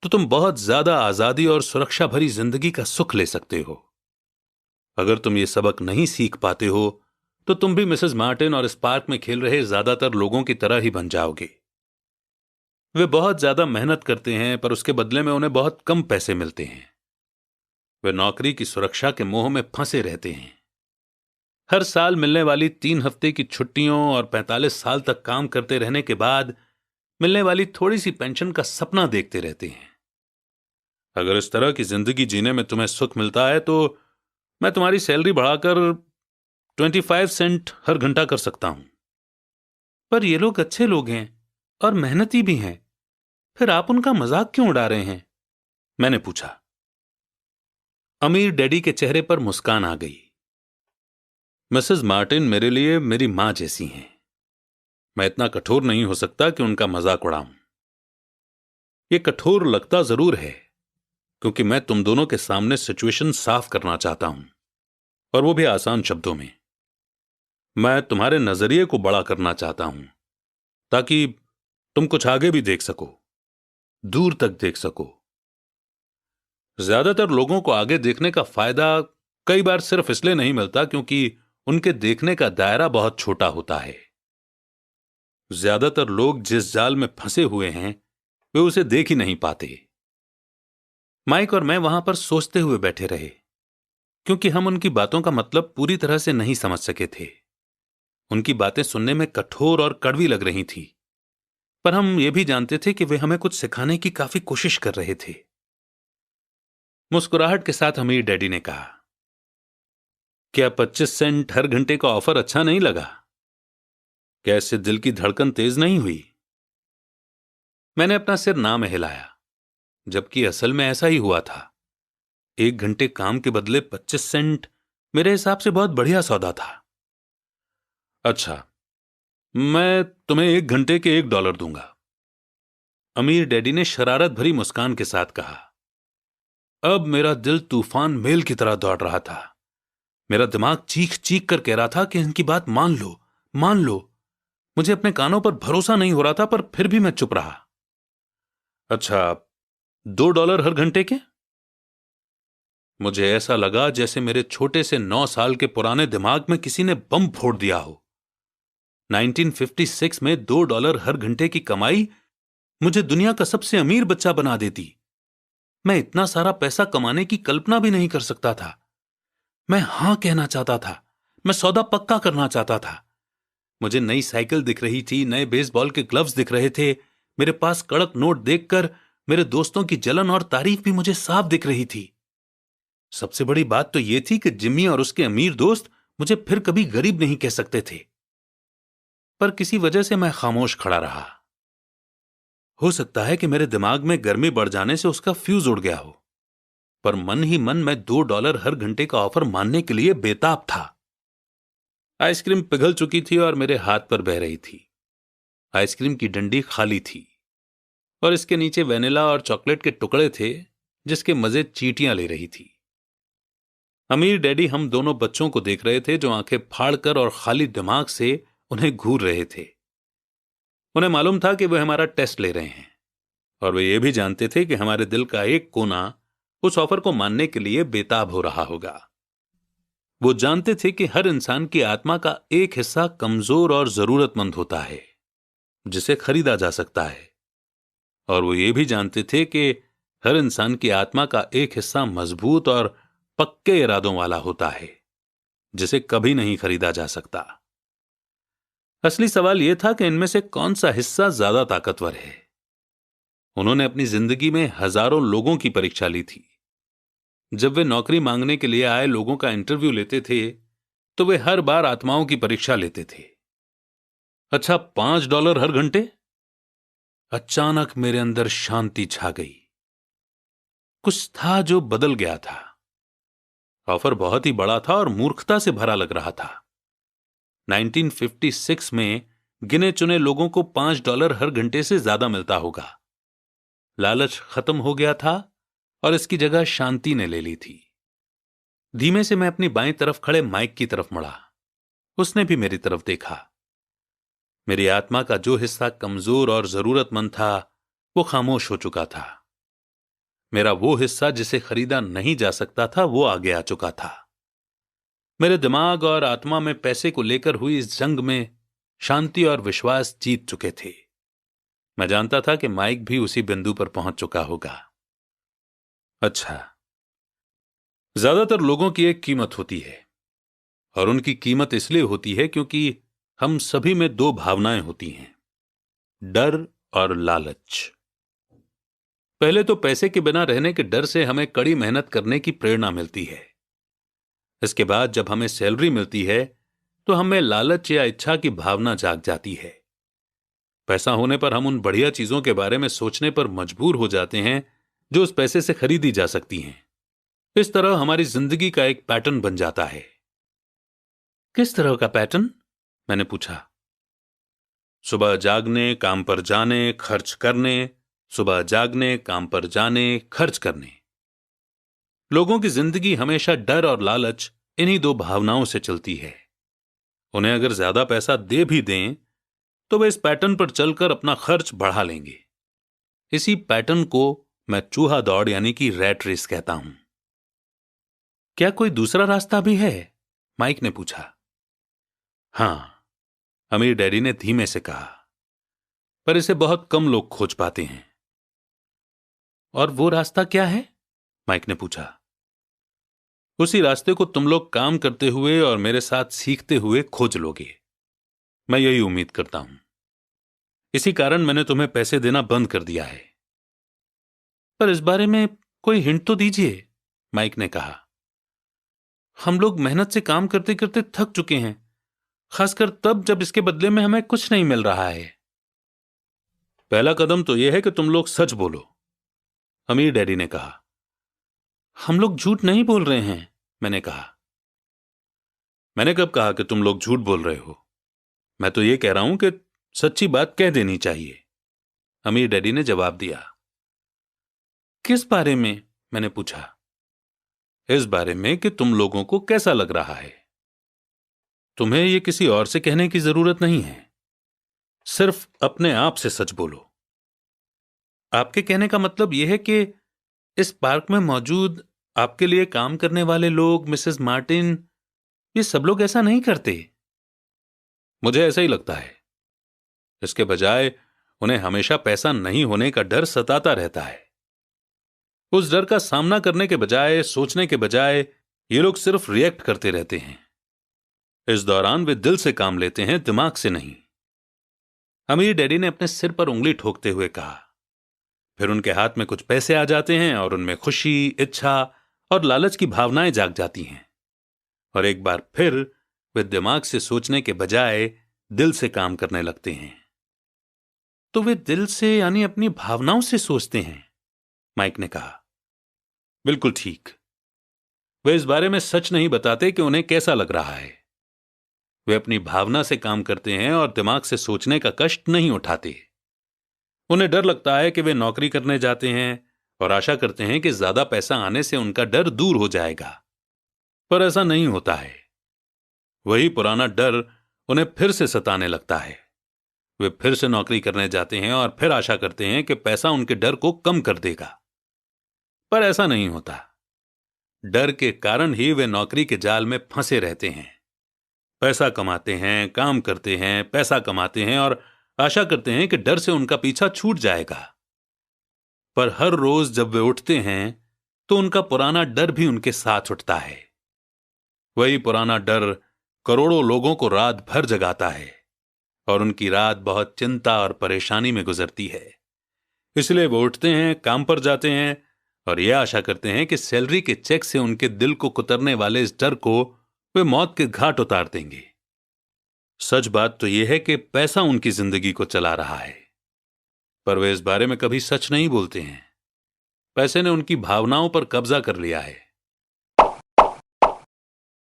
तो तुम बहुत ज्यादा आजादी और सुरक्षा भरी जिंदगी का सुख ले सकते हो। अगर तुम ये सबक नहीं सीख पाते हो तो तुम भी मिसेस मार्टिन और इस पार्क में खेल रहे ज्यादातर लोगों की तरह ही बन जाओगे। वे बहुत ज्यादा मेहनत करते हैं पर उसके बदले में उन्हें बहुत कम पैसे मिलते हैं। वे नौकरी की सुरक्षा के मोह में फंसे रहते हैं। हर साल मिलने वाली 3 हफ्ते की छुट्टियों और 45 साल तक काम करते रहने के बाद मिलने वाली थोड़ी सी पेंशन का सपना देखते रहते हैं। अगर इस तरह की जिंदगी जीने में तुम्हें सुख मिलता है तो मैं तुम्हारी सैलरी बढ़ाकर 25 सेंट हर घंटा कर सकता हूं। पर ये लोग अच्छे लोग हैं और मेहनती भी हैं, फिर आप उनका मजाक क्यों उड़ा रहे हैं? मैंने पूछा। अमीर डैडी के चेहरे पर मुस्कान आ गई। मिसेस मार्टिन मेरे लिए मेरी मां जैसी हैं। मैं इतना कठोर नहीं हो सकता कि उनका मजाक उड़ाऊं। यह कठोर लगता जरूर है क्योंकि मैं तुम दोनों के सामने सिचुएशन साफ करना चाहता हूं, और वो भी आसान शब्दों में। मैं तुम्हारे नजरिए को बड़ा करना चाहता हूं ताकि तुम कुछ आगे भी देख सको, दूर तक देख सको। ज्यादातर लोगों को आगे देखने का फायदा कई बार सिर्फ इसलिए नहीं मिलता क्योंकि उनके देखने का दायरा बहुत छोटा होता है। ज्यादातर लोग जिस जाल में फंसे हुए हैं वे उसे देख ही नहीं पाते। माइक और मैं वहां पर सोचते हुए बैठे रहे क्योंकि हम उनकी बातों का मतलब पूरी तरह से नहीं समझ सके थे। उनकी बातें सुनने में कठोर और कड़वी लग रही थी, पर हम ये भी जानते थे कि वे हमें कुछ सिखाने की काफी कोशिश कर रहे थे। मुस्कुराहट के साथ अमीर डैडी ने कहा, क्या 25 सेंट हर घंटे का ऑफर अच्छा नहीं लगा? क्या इससे दिल की धड़कन तेज नहीं हुई? मैंने अपना सिर ना में हिलाया, जबकि असल में ऐसा ही हुआ था। 1 घंटे काम के बदले 25 सेंट मेरे हिसाब से बहुत बढ़िया सौदा था। अच्छा, मैं तुम्हें 1 घंटे के $1 दूंगा, अमीर डैडी ने शरारत भरी मुस्कान के साथ कहा। अब मेरा दिल तूफान मेल की तरह दौड़ रहा था। मेरा दिमाग चीख चीख कर कह रहा था कि इनकी बात मान लो, मान लो। मुझे अपने कानों पर भरोसा नहीं हो रहा था, पर फिर भी मैं चुप रहा। अच्छा, $2 हर घंटे के? मुझे ऐसा लगा जैसे मेरे छोटे से 9 साल के पुराने दिमाग में किसी ने बम फोड़ दिया हो। 1956 में $2 हर घंटे की कमाई मुझे दुनिया का सबसे अमीर बच्चा बना देती। मैं इतना सारा पैसा कमाने की कल्पना भी नहीं कर सकता था। मैं हां कहना चाहता था। मैं सौदा पक्का करना चाहता था। मुझे नई साइकिल दिख रही थी, नए बेसबॉल के ग्लव्स दिख रहे थे। मेरे पास कड़क नोट देखकर मेरे दोस्तों की जलन और तारीफ भी मुझे साफ दिख रही थी। सबसे बड़ी बात तो यह थी कि जिम्मी और उसके अमीर दोस्त मुझे फिर कभी गरीब नहीं कह सकते थे। पर किसी वजह से मैं खामोश खड़ा रहा। हो सकता है कि मेरे दिमाग में गर्मी बढ़ जाने से उसका फ्यूज उड़ गया हो, पर मन ही मन मैं $2 हर घंटे का ऑफर मानने के लिए बेताब था। आइसक्रीम पिघल चुकी थी और मेरे हाथ पर बह रही थी। आइसक्रीम की डंडी खाली थी और इसके नीचे वेनिला और चॉकलेट के टुकड़े थे, जिसके मजे चींटियां ले रही थी। अमीर डैडी हम दोनों बच्चों को देख रहे थे, जो आंखें फाड़कर और खाली दिमाग से उन्हें घूर रहे थे। उन्हें मालूम था कि वे हमारा टेस्ट ले रहे हैं, और वे ये भी जानते थे कि हमारे दिल का एक कोना उस ऑफर को मानने के लिए बेताब हो रहा होगा। वो जानते थे कि हर इंसान की आत्मा का एक हिस्सा कमजोर और जरूरतमंद होता है, जिसे खरीदा जा सकता है, और वो ये भी जानते थे कि हर इंसान की आत्मा का एक हिस्सा मजबूत और पक्के इरादों वाला होता है, जिसे कभी नहीं खरीदा जा सकता। असली सवाल यह था कि इनमें से कौन सा हिस्सा ज्यादा ताकतवर है। उन्होंने अपनी जिंदगी में हजारों लोगों की परीक्षा ली थी। जब वे नौकरी मांगने के लिए आए लोगों का इंटरव्यू लेते थे, तो वे हर बार आत्माओं की परीक्षा लेते थे। अच्छा, $5 हर घंटे? अचानक मेरे अंदर शांति छा गई। कुछ था जो बदल गया था। ऑफर बहुत ही बड़ा था और मूर्खता से भरा लग रहा था। 1956 में गिने चुने लोगों को $5 हर घंटे से ज्यादा मिलता होगा। लालच खत्म हो गया था और इसकी जगह शांति ने ले ली थी। धीमे से मैं अपनी बाईं तरफ खड़े माइक की तरफ मुड़ा। उसने भी मेरी तरफ देखा। मेरी आत्मा का जो हिस्सा कमजोर और जरूरतमंद था, वो खामोश हो चुका था। मेरा वो हिस्सा जिसे खरीदा नहीं जा सकता था, वो आगे आ चुका था। मेरे दिमाग और आत्मा में पैसे को लेकर हुई इस जंग में शांति और विश्वास जीत चुके थे। मैं जानता था कि माइक भी उसी बिंदु पर पहुंच चुका होगा। अच्छा, ज्यादातर लोगों की एक कीमत होती है, और उनकी कीमत इसलिए होती है क्योंकि हम सभी में दो भावनाएं होती हैं, डर और लालच। पहले तो पैसे के बिना रहने के डर से हमें कड़ी मेहनत करने की प्रेरणा मिलती है। इसके बाद जब हमें सैलरी मिलती है तो हमें लालच या इच्छा की भावना जाग जाती है। पैसा होने पर हम उन बढ़िया चीजों के बारे में सोचने पर मजबूर हो जाते हैं जो उस पैसे से खरीदी जा सकती हैं। इस तरह हमारी जिंदगी का एक पैटर्न बन जाता है। किस तरह का पैटर्न? मैंने पूछा। सुबह जागने, काम पर जाने, खर्च करने, सुबह जागने, काम पर जाने, खर्च करने। लोगों की जिंदगी हमेशा डर और लालच, इन्हीं दो भावनाओं से चलती है। उन्हें अगर ज्यादा पैसा दे भी दें तो वे इस पैटर्न पर चलकर अपना खर्च बढ़ा लेंगे। इसी पैटर्न को मैं चूहा दौड़ यानी कि रैट रेस कहता हूं। क्या कोई दूसरा रास्ता भी है? माइक ने पूछा। हां, अमीर डैडी ने धीमे से कहा, पर इसे बहुत कम लोग खोज पाते हैं। और वो रास्ता क्या है? माइक ने पूछा। उसी रास्ते को तुम लोग काम करते हुए और मेरे साथ सीखते हुए खोज लोगे। मैं यही उम्मीद करता हूं। इसी कारण मैंने तुम्हें पैसे देना बंद कर दिया है। पर इस बारे में कोई हिंट तो दीजिए, माइक ने कहा। हम लोग मेहनत से काम करते करते थक चुके हैं, खासकर तब जब इसके बदले में हमें कुछ नहीं मिल रहा है। पहला कदम तो यह है कि तुम लोग सच बोलो, अमीर डैडी ने कहा। हम लोग झूठ नहीं बोल रहे हैं, मैंने कहा। मैंने कब कहा कि तुम लोग झूठ बोल रहे हो? मैं तो यह कह रहा हूं कि सच्ची बात कह देनी चाहिए, अमीर डैडी ने जवाब दिया। किस बारे में? मैंने पूछा। इस बारे में कि तुम लोगों को कैसा लग रहा है। तुम्हें यह किसी और से कहने की जरूरत नहीं है, सिर्फ अपने आप से सच बोलो। आपके कहने का मतलब यह है कि इस पार्क में मौजूद आपके लिए काम करने वाले लोग, मिसेस मार्टिन, ये सब लोग ऐसा नहीं करते। मुझे ऐसा ही लगता है। इसके बजाय उन्हें हमेशा पैसा नहीं होने का डर सताता रहता है। उस डर का सामना करने के बजाय, सोचने के बजाय, ये लोग सिर्फ रिएक्ट करते रहते हैं। इस दौरान वे दिल से काम लेते हैं, दिमाग से नहीं। अमीर डैडी ने अपने सिर पर उंगली ठोकते हुए कहा। फिर उनके हाथ में कुछ पैसे आ जाते हैं और उनमें खुशी, इच्छा और लालच की भावनाएं जाग जाती हैं, और एक बार फिर वे दिमाग से सोचने के बजाय दिल से काम करने लगते हैं। तो वे दिल से यानी अपनी भावनाओं से सोचते हैं, माइक ने कहा। बिल्कुल ठीक। वे इस बारे में सच नहीं बताते कि उन्हें कैसा लग रहा है। वे अपनी भावना से काम करते हैं और दिमाग से सोचने का कष्ट नहीं उठाते। उन्हें डर लगता है कि वे नौकरी करने जाते हैं और आशा करते हैं कि ज्यादा पैसा आने से उनका डर दूर हो जाएगा, पर ऐसा नहीं होता है। वही पुराना डर उन्हें फिर से सताने लगता है। वे फिर से नौकरी करने जाते हैं और फिर आशा करते हैं कि पैसा उनके डर को कम कर देगा, पर ऐसा नहीं होता। डर के कारण ही वे नौकरी के जाल में फंसे रहते हैं। पैसा कमाते हैं, काम करते हैं, पैसा कमाते हैं और आशा करते हैं कि डर से उनका पीछा छूट जाएगा। पर हर रोज जब वे उठते हैं तो उनका पुराना डर भी उनके साथ उठता है। वही पुराना डर करोड़ों लोगों को रात भर जगाता है और उनकी रात बहुत चिंता और परेशानी में गुजरती है। इसलिए वो उठते हैं, काम पर जाते हैं और यह आशा करते हैं कि सैलरी के चेक से उनके दिल को कुतरने वाले इस डर को वे मौत के घाट उतार देंगे। सच बात तो यह है कि पैसा उनकी जिंदगी को चला रहा है, पर वे इस बारे में कभी सच नहीं बोलते हैं। पैसे ने उनकी भावनाओं पर कब्जा कर लिया है।